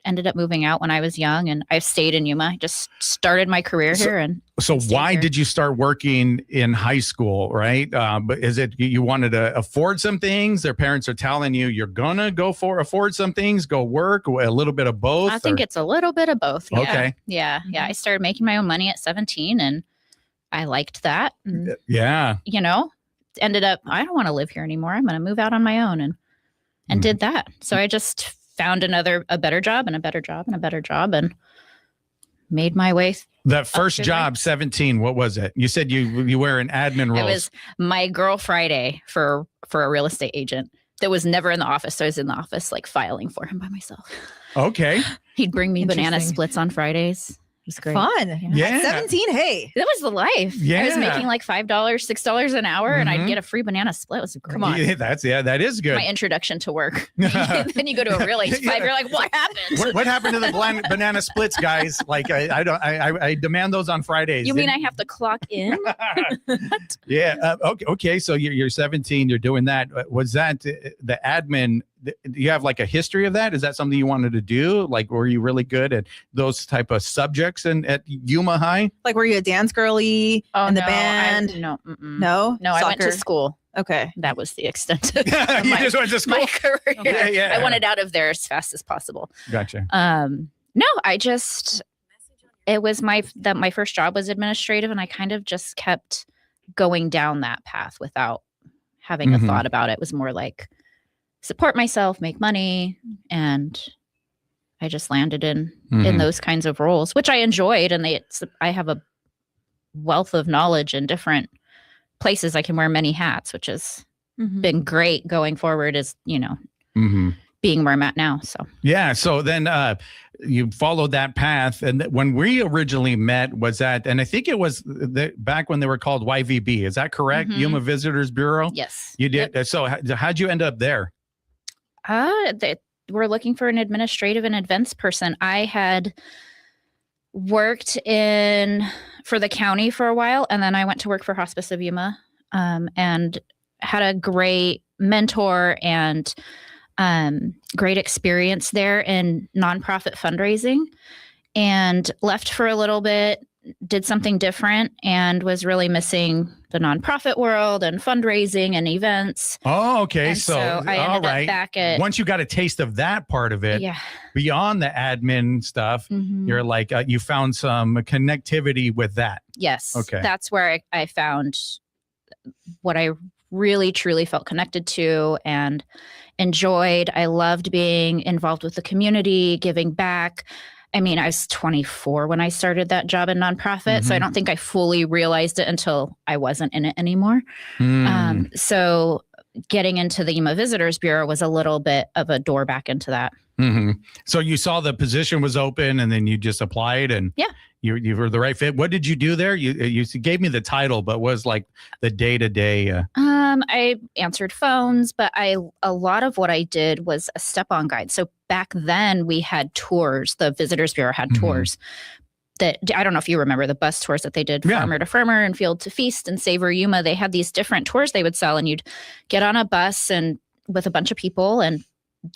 ended up moving out when I was young, and I've stayed in Yuma. I just started my career here. And so why did you start working in high school, right? But is it you wanted to afford some things? Their parents are telling you you're gonna afford some things, go work, a little bit of both? I think it's a little bit of both. Yeah. Okay. Yeah. I started making my own money at 17, and I liked that. And, yeah. Ended up, I don't want to live here anymore. I'm going to move out on my own, and did that. So I just found a better job and a better job and a better job, and made my way. That first job, 17, what was it? You said you were an admin role. It was my Girl Friday for a real estate agent that was never in the office. So I was in the office like filing for him by myself. Okay. He'd bring me banana splits on Fridays. It was great. Fun. Yeah. At 17, hey. That was the life. Yeah. I was making like $5, $6 an hour, and I'd get a free banana split. It was great. Come on. Yeah, that is good. My introduction to work. Then you go to a real age 5, you're like, what happened? What happened to the banana splits, guys? Like I demand those on Fridays. You mean I have to clock in? Yeah. Okay. So you're 17. You're doing that. Was that the admin? Do you have like a history of that? Is that something you wanted to do? Like, were you really good at those type of subjects at Yuma High? Like, were you a dance girly in the no, band? No. No? I went to school. Okay. That was the extent of You just went to school? my career. Yeah. I wanted out of there as fast as possible. Gotcha. No, it was my first job was administrative, and I kind of just kept going down that path without having a thought about it. It was more like support myself, make money, and I just landed in those kinds of roles, which I enjoyed, and I have a wealth of knowledge in different places. I can wear many hats, which has been great going forward as, being where I'm at now. So yeah. So then you followed that path. And when we originally met was that, and I think it was back when they were called YVB. Is that correct? Yuma Visitors Bureau? Yes. You did. Yep. So how'd you end up there? We're looking for an administrative and events person. I had worked for the county for a while, and then I went to work for Hospice of Yuma, and had a great mentor and great experience there in nonprofit fundraising, and left for a little bit, did something different, and was really missing the nonprofit world and fundraising and events. Oh, okay. And so I ended up back at, once you got a taste of that part of it, beyond the admin stuff, you're like, you found some connectivity with that. Yes. Okay. That's where I found what I really, truly felt connected to and enjoyed. I loved being involved with the community, giving back. I mean, I was 24 when I started that job in nonprofit, so I don't think I fully realized it until I wasn't in it anymore. So getting into the Yuma Visitors Bureau was a little bit of a door back into that. So you saw the position was open, and then you just applied, and you were the right fit. What did you do there? You gave me the title, but was like the day-to-day? I answered phones, but a lot of what I did was a step-on guide. So back then we had tours. The Visitors Bureau had tours that, I don't know if you remember the bus tours that they did, Farmer to Farmer and Field to Feast and Savor Yuma. They had these different tours they would sell, and you'd get on a bus and with a bunch of people and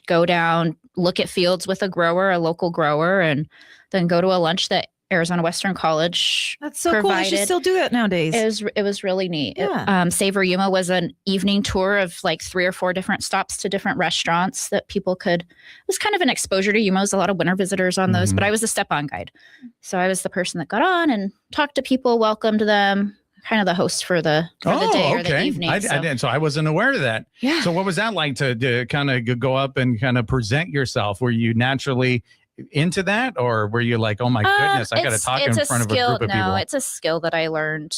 go down, look at fields with a local grower, and then go to a lunch that Arizona Western College That's so provided. cool. You should still do it nowadays. It was really neat. Yeah. Savor Yuma was an evening tour of like 3 or 4 different stops to different restaurants that people could. It was kind of an exposure to Yuma. There's a lot of winter visitors on those, but I was the step-on guide. So I was the person that got on and talked to people, welcomed them, kind of the host for the day or the evening. So I wasn't aware of that. Yeah. So what was that like to kind of go up and kind of present yourself? Were you naturally into that, or were you like, oh my goodness, I got to talk in front of a group of people? No, it's a skill that I learned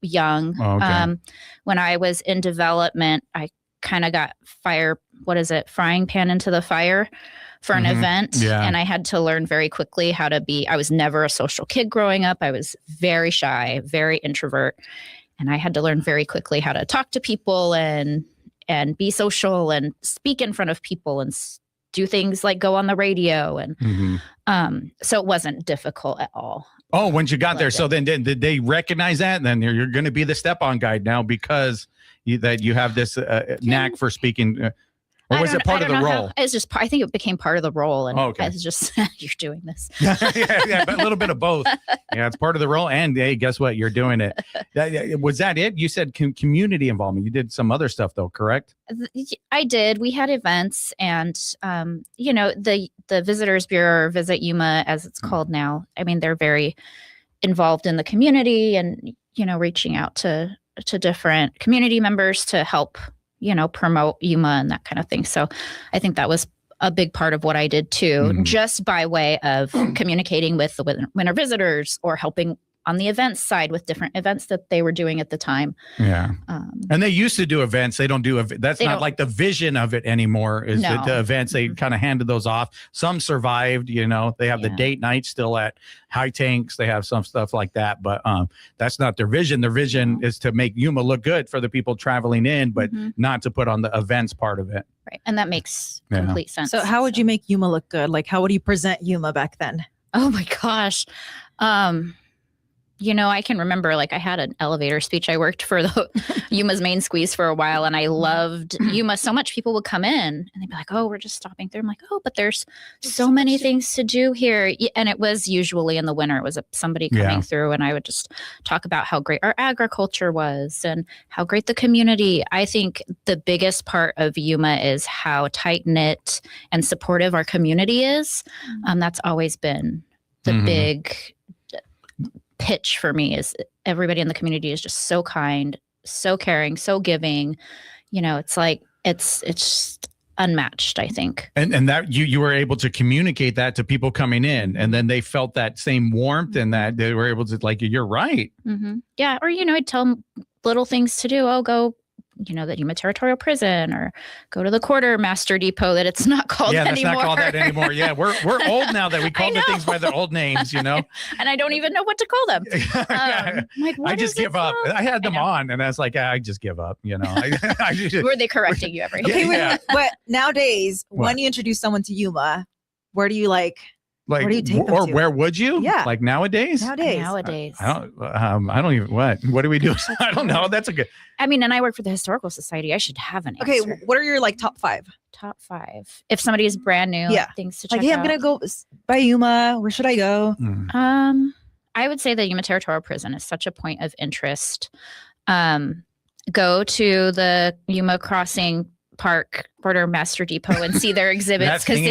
young. Oh, okay. When I was in development, I kind of got frying pan into the fire for an event. Yeah. And I had to learn very quickly how to be, I was never a social kid growing up. I was very shy, very introvert. And I had to learn very quickly how to talk to people and be social and speak in front of people and do things like go on the radio. And so it wasn't difficult at all. Oh, once you got there. So then did they recognize that? And then you're going to be the step-on guide now because you have this knack for speaking. Or was it part of the role? It's just, I think it became part of the role. And okay. I was just, you're doing this. yeah, but a little bit of both. Yeah, it's part of the role. And hey, guess what? You're doing it. Was that it? You said community involvement. You did some other stuff though, correct? I did. We had events and, the Visitors Bureau, or Visit Yuma as it's called now. I mean, they're very involved in the community and, reaching out to different community members to help promote Yuma and that kind of thing. So I think that was a big part of what I did too, just by way of communicating with the winter visitors or helping on the events side with different events that they were doing at the time. Yeah. And they used to do events. They don't do that's not like the vision of it anymore is the events. They kind of handed those off. Some survived, they have the date night still at High Tanks. They have some stuff like that, but that's not their vision. Their vision is to make Yuma look good for the people traveling in, but not to put on the events part of it. Right. And that makes complete sense. So how would you make Yuma look good? Like, how would you present Yuma back then? Oh my gosh. I can remember I had an elevator speech. I worked for the Yuma's main squeeze for a while and I loved Yuma so much. People would come in and they'd be like, oh, we're just stopping through. I'm like, oh, but there's so many things to do here. And it was usually in the winter. It was somebody coming through and I would just talk about how great our agriculture was and how great the community. I think the biggest part of Yuma is how tight-knit and supportive our community is. That's always been the big pitch for me is everybody in the community is just so kind, so caring, so giving. It's like it's just unmatched, I think. And that you were able to communicate that to people coming in, and then they felt that same warmth and that they were able to you're right. Yeah, or I'd tell them little things to do. Oh, go the Yuma Territorial Prison or go to the Quartermaster Depot that it's not called anymore. Yeah, that's not called that anymore. Yeah, we're old now that we call the things by their old names, And I don't even know what to call them. I just give up. I had them on and I was like, I just give up, Were they correcting you every day? But nowadays, when you introduce someone to Yuma, where do you where do you take them to? Where would you? Yeah. Like nowadays? Nowadays. I don't even, what do we do? I don't know. That's a good. And I work for the Historical Society. I should have an answer. Okay. What are your top 5? Top 5. If somebody is brand new, things to check out. I'm going to go by Yuma. Where should I go? I would say the Yuma Territorial Prison is such a point of interest. Go to the Yuma Crossing Park Quartermaster Depot and see their exhibits because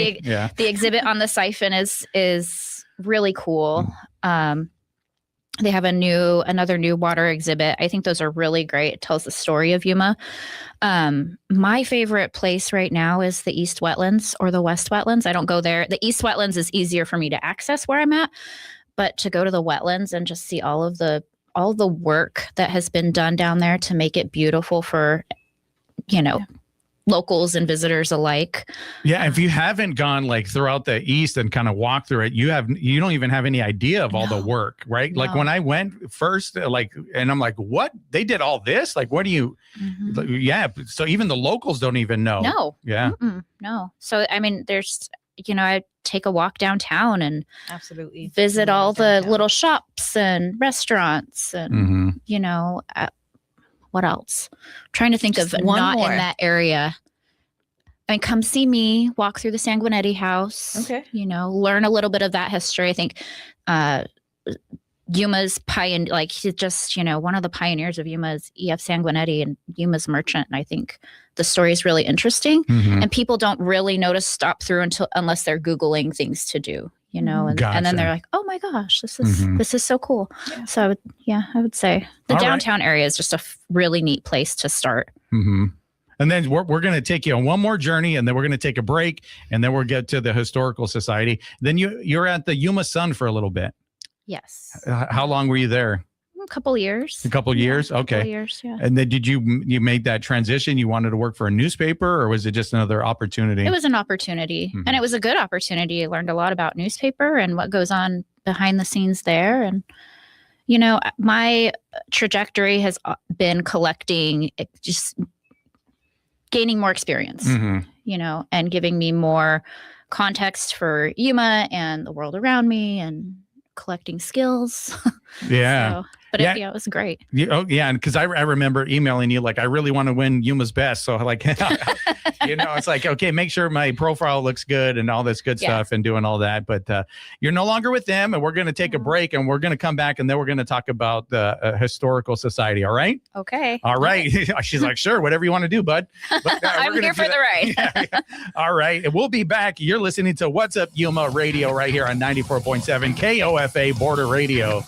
the exhibit on the siphon is really cool. They have another new water exhibit. I think those are really great. It tells the story of Yuma. My favorite place right now is the East Wetlands or the West Wetlands. I don't go there. The East Wetlands is easier for me to access where I'm at, but to go to the wetlands and just see all the work that has been done down there to make it beautiful for locals and visitors alike. Yeah, if you haven't gone throughout the East and kind of walked through it, you don't even have any idea of all the work, right? No. Like when I went first, and I'm like, what? They did all this? What do you? Yeah. So even the locals don't even know. No. Yeah. No. So there's I take a walk downtown and absolutely visit all the little shops and restaurants and what else? I'm trying to think of not in that area. Come see me, walk through the Sanguinetti house. Okay. Learn a little bit of that history. I think Yuma's he's just, one of the pioneers of Yuma is E.F. Sanguinetti and Yuma's merchant. And I think the story is really interesting. And people don't really stop through unless they're Googling things to do. And then they're like, oh my gosh, this is so cool. Yeah. So I would say the downtown area is just a really neat place to start. And then we're going to take you on one more journey, and then we're going to take a break, and then we'll get to the Historical Society. Then you're at the Yuma Sun for a little bit. Yes. How long were you there? A couple years. A couple years? Okay. Couple years, yeah. And then did you make that transition? You wanted to work for a newspaper, or was it just another opportunity? It was an opportunity, and it was a good opportunity. I learned a lot about newspaper and what goes on behind the scenes there. And, you know, my trajectory has been collecting, just gaining more experience, you know, and giving me more context for Yuma and the world around me and collecting skills. Yeah. But it was great. Yeah. And because I remember emailing you, like, I really want to win Yuma's best. So like, you know, it's like, okay, make sure my profile looks good and all this good stuff and doing all that. But you're no longer with them, and we're going to take a break, and we're going to come back, and then we're going to talk about the Historical Society. All right. Okay. All right. She's like, sure, whatever you want to do, bud. But, I'm here for the ride. All right. And we'll be back. You're listening to What's Up Yuma Radio right here on 94.7 KOFA Border Radio.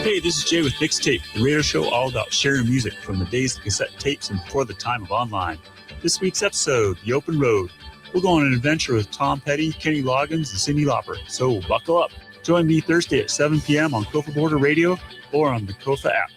Hey, this is Jay with Mixtape, the radio show all about sharing music from the days of cassette tapes and before the time of online. This week's episode, The Open Road. We'll go on an adventure with Tom Petty, Kenny Loggins, and Cyndi Lauper. So buckle up. Join me Thursday at 7 p.m. on Kofa Border Radio or on the Kofa app.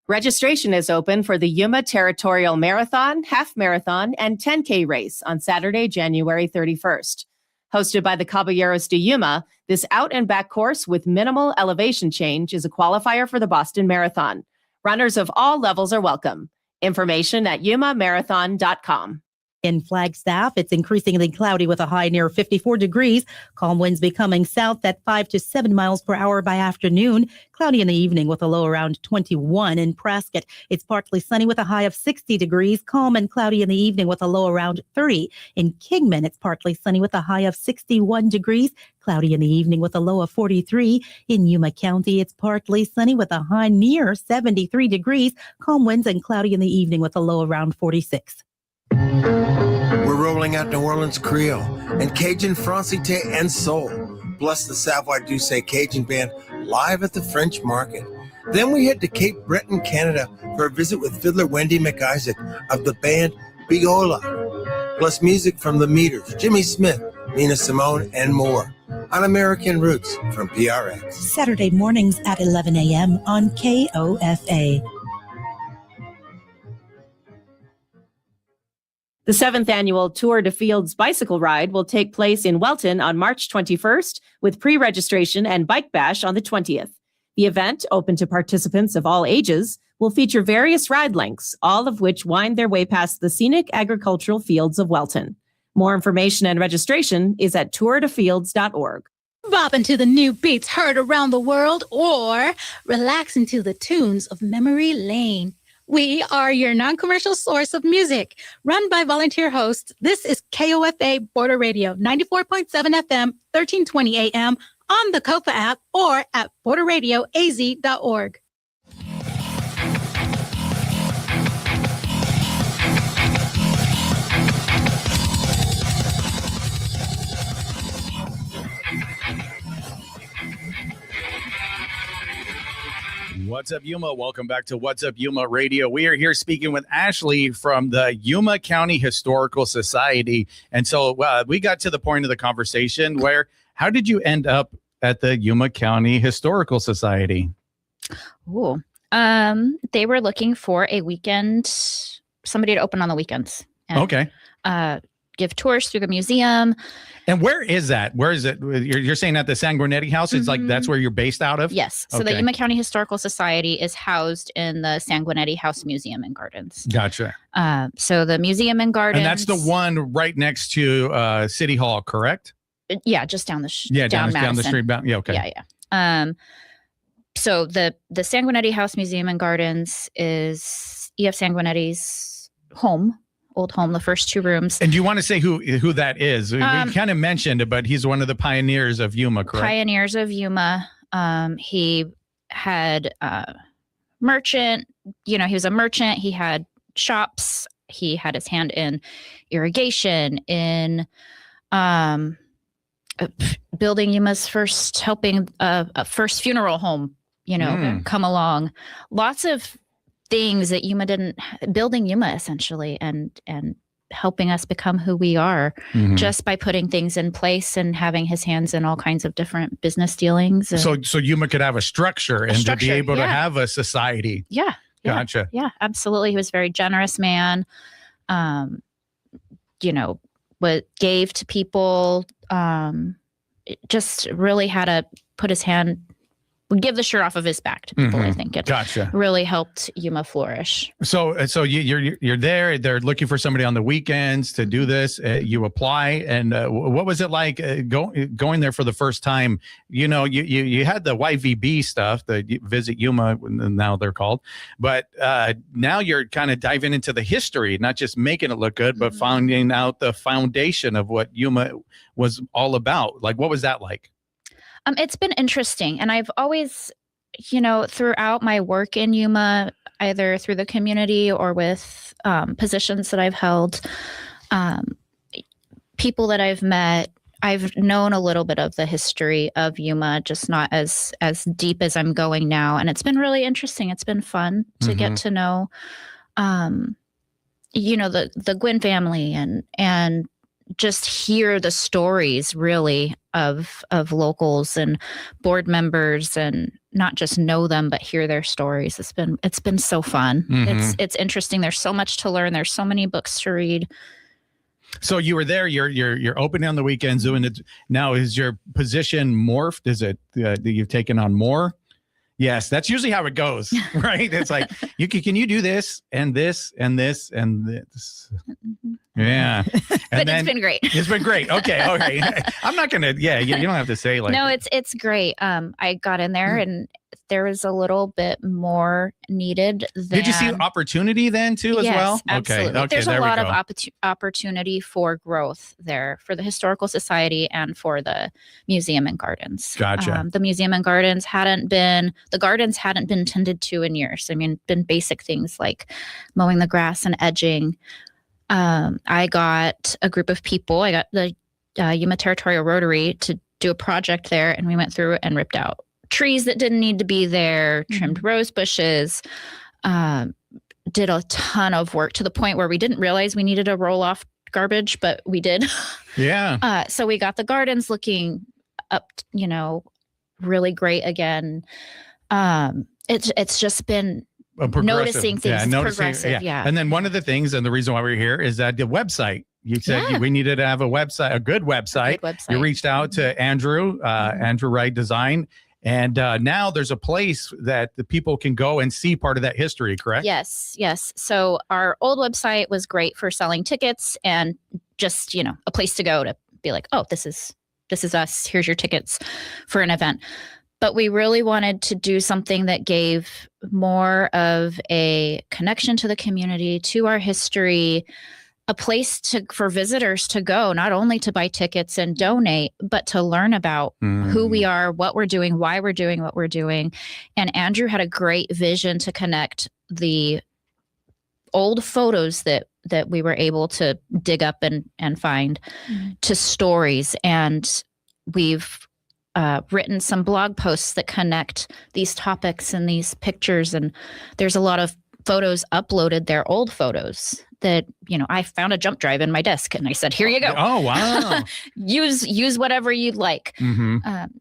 Registration is open for the Yuma Territorial Marathon, Half Marathon, and 10K race on Saturday, January 31st. Hosted by the Caballeros de Yuma, this out-and-back course with minimal elevation change is a qualifier for the Boston Marathon. Runners of all levels are welcome. Information at yumamarathon.com. In Flagstaff, it's increasingly cloudy with a high near 54 degrees. Calm winds becoming south at 5 to 7 miles per hour by afternoon. Cloudy in the evening with a low around 21. In Prescott, it's partly sunny with a high of 60 degrees. Calm and cloudy in the evening with a low around 30. In Kingman, it's partly sunny with a high of 61 degrees. Cloudy in the evening with a low of 43. In Yuma County, it's partly sunny with a high near 73 degrees. Calm winds and cloudy in the evening with a low around 46. We're rolling out New Orleans Creole and Cajun Francité and Soul, plus the Savoy Douce Cajun Band live at the French Market. Then we head to Cape Breton, Canada for a visit with fiddler Wendy McIsaac of the band Biola, plus music from the Meters, Jimmy Smith, Nina Simone, and more on American Roots from PRX. Saturday mornings at 11 a.m. on KOFA. The 7th annual Tour de Fields bicycle ride will take place in Welton on March 21st with pre-registration and bike bash on the 20th. The event, open to participants of all ages, will feature various ride lengths, all of which wind their way past the scenic agricultural fields of Welton. More information and registration is at tourdefields.org. Bopping to the new beats heard around the world, or relaxing to the tunes of Memory Lane. We are your non-commercial source of music, run by volunteer hosts. This is KOFA Border Radio, 94.7 FM, 1320 AM, on the Kofa app, or at borderradioaz.org. What's up, Yuma? Welcome back to What's Up Yuma Radio. We are here speaking with Ashlie from the Yuma County Historical Society. And so we got to the point of the conversation where, how did you end up at the Yuma County Historical Society? Ooh. They were looking for a weekend, somebody to open on the weekends. And, okay. Give tours through the museum. And where is that? Where is it? You're saying at the Sanguinetti House? It's like, that's where you're based out of? Yes. So the Yuma County Historical Society is housed in the Sanguinetti House Museum and Gardens. Gotcha. So the museum and gardens. And that's the one right next to City Hall, correct? Yeah, just down the down the street. Yeah, okay. Yeah. So the Sanguinetti House Museum and Gardens is E.F. Sanguinetti's home. Old home, the first two rooms. And do you want to say who that is? We kind of mentioned it, but he's one of the pioneers of Yuma, correct? Pioneers of Yuma. He had merchant, he was a merchant. He had shops he had his hand in irrigation, in building Yuma's helping a first funeral home, come along. Lots of things that Yuma didn't, building Yuma essentially, and helping us become who we are just by putting things in place and having his hands in all kinds of different business dealings. So Yuma could have a structure to be able to have a society. Yeah. Gotcha. Yeah, absolutely. He was a very generous man. What gave to people, just really had to put his hand, would give the shirt off of his back to people. I think it really helped Yuma flourish. So you're there. They're looking for somebody on the weekends to do this. You apply, and what was it like going there for the first time? You had the YVB stuff, the Visit Yuma, now they're called, but now you're kind of diving into the history, not just making it look good, but finding out the foundation of what Yuma was all about. Like, what was that like? It's been interesting. And I've always, throughout my work in Yuma, either through the community or with positions that I've held, people that I've met, I've known a little bit of the history of Yuma, just not as deep as I'm going now. And it's been really interesting. It's been fun to get to know, the Gwynn family and just hear the stories really of locals and board members, and not just know them, but hear their stories. It's been so fun. It's interesting. There's so much to learn. There's so many books to read. So you were there, you're opening on the weekends doing it. Now, is your position morphed? Is it that you've taken on more? Yes, that's usually how it goes, right? It's like, can you do this and this and this and this? Yeah. But it's been great. It's been great. Okay. I'm not going to, you don't have to say like. No, it's great. I got in there and there was a little bit more needed. Did you see opportunity then too as well? Absolutely. Okay. There's a lot of opportunity for growth there for the Historical Society and for the Museum and Gardens. Gotcha. The Museum and Gardens hadn't been tended to in years. I mean, been basic things like mowing the grass and edging. I got a group of people. I got the Yuma Territorial Rotary to do a project there, and we went through and ripped out trees that didn't need to be there, trimmed rose bushes, did a ton of work to the point where we didn't realize we needed to roll off garbage, but we did. Yeah. So we got the gardens looking up, really great again. It's just been noticing things progressive. Yeah. And then one of the things, and the reason why we're here, is that the website. You said we needed to have a website, a good website. You reached out to Andrew, Andrew Wright Design. And now there's a place that the people can go and see part of that history, correct? Yes. So our old website was great for selling tickets and just, a place to go to be like, oh, this is us. Here's your tickets for an event. But we really wanted to do something that gave more of a connection to the community, to our history, a place for visitors to go, not only to buy tickets and donate, but to learn about who we are, what we're doing, why we're doing what we're doing. And Andrew had a great vision to connect the old photos that we were able to dig up and find to stories. And we've written some blog posts that connect these topics and these pictures. And there's a lot of photos uploaded, they're old photos that, I found a jump drive in my desk and I said, here you go. Oh, wow. use whatever you'd like.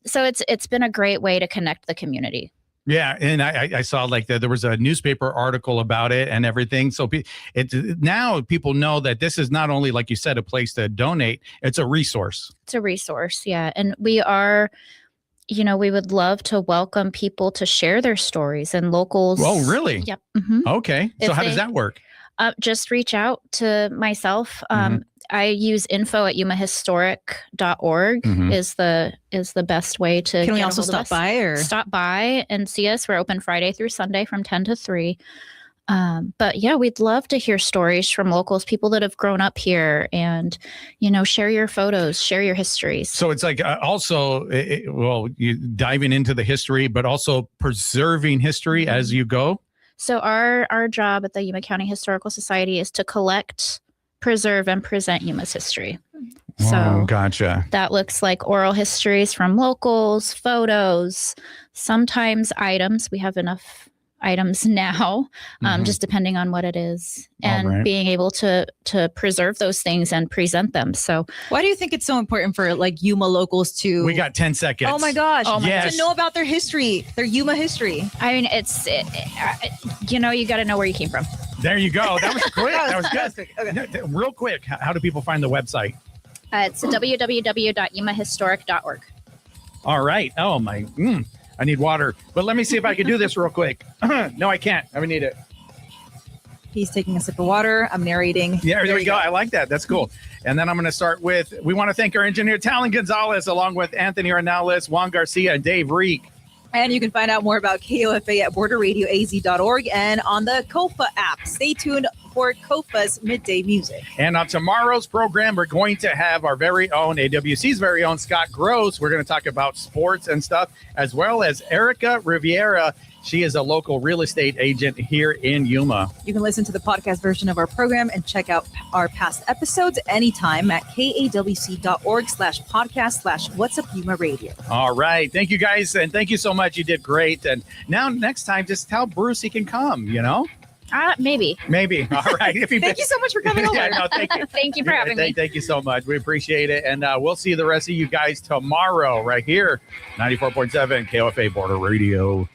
So it's been a great way to connect the community. Yeah. And I saw there was a newspaper article about it and everything. So now people know that this is not only, like you said, a place to donate, it's a resource. It's a resource. Yeah. And we are, we would love to welcome people to share their stories and locals. Oh, really? Yep. Okay. So how does that work? Just reach out to myself. I use info@yumahistoric.org is the best way to. Can we also stop by and see us? We're open Friday through Sunday from 10 to 3. But yeah, we'd love to hear stories from locals, people that have grown up here, and, share your photos, share your histories. So it's like also, you diving into the history, but also preserving history as you go. So our job at the Yuma County Historical Society is to collect, preserve, and present Yuma's history. So gotcha. that looks like oral histories from locals, photos, sometimes items. We have enough items now, just depending on what it is, and being able to preserve those things and present them. So why do you think it's so important for like Yuma locals to? We got 10 seconds. Oh my gosh! Yes. To know about their history, their Yuma history. I mean, you got to know where you came from. There you go. That was quick. That was good. Okay. Real quick, how do people find the website? It's www.yumahistoric.org. All right. Oh my. I need water, but let me see if I can do this real quick. No, I can't. I need it. He's taking a sip of water. I'm narrating. Yeah, there we go. I like that. That's cool. And then I'm going to start with, we want to thank our engineer, Talon Gonzalez, along with Anthony Ornelas, Juan Garcia, and Dave Reek. And you can find out more about KOFA at borderradioaz.org and on the KOFA app. Stay tuned for KOFA's Midday Music. And on tomorrow's program, we're going to have our very own, AWC's very own, Scott Gross. We're going to talk about sports and stuff, as well as Erica Riviera. She is a local real estate agent here in Yuma. You can listen to the podcast version of our program and check out our past episodes anytime at kawc.org/podcast/What's Up Yuma Radio. All right. Thank you, guys. And thank you so much. You did great. And now next time, just tell Bruce he can come, Maybe. Maybe. All right. Thank you so much for coming over. Yeah, no, thank you. Thank you for having me. Thank you so much. We appreciate it. And we'll see the rest of you guys tomorrow right here, 94.7 KOFA Border Radio.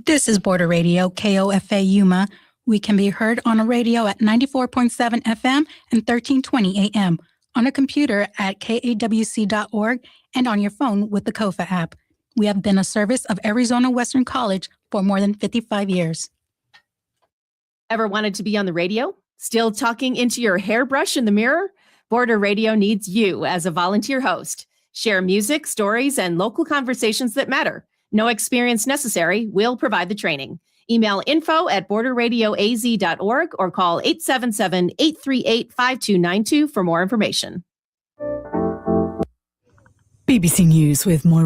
This is Border Radio, KOFA Yuma. We can be heard on a radio at 94.7 FM and 1320 AM, on a computer at kawc.org, and on your phone with the KOFA app. We have been a service of Arizona Western College for more than 55 years. Ever wanted to be on the radio? Still talking into your hairbrush in the mirror? Border Radio needs you as a volunteer host. Share music, stories, and local conversations that matter. No experience necessary. We'll provide the training. Email info@borderradioaz.org or call 877-838-5292 for more information. BBC News with Moira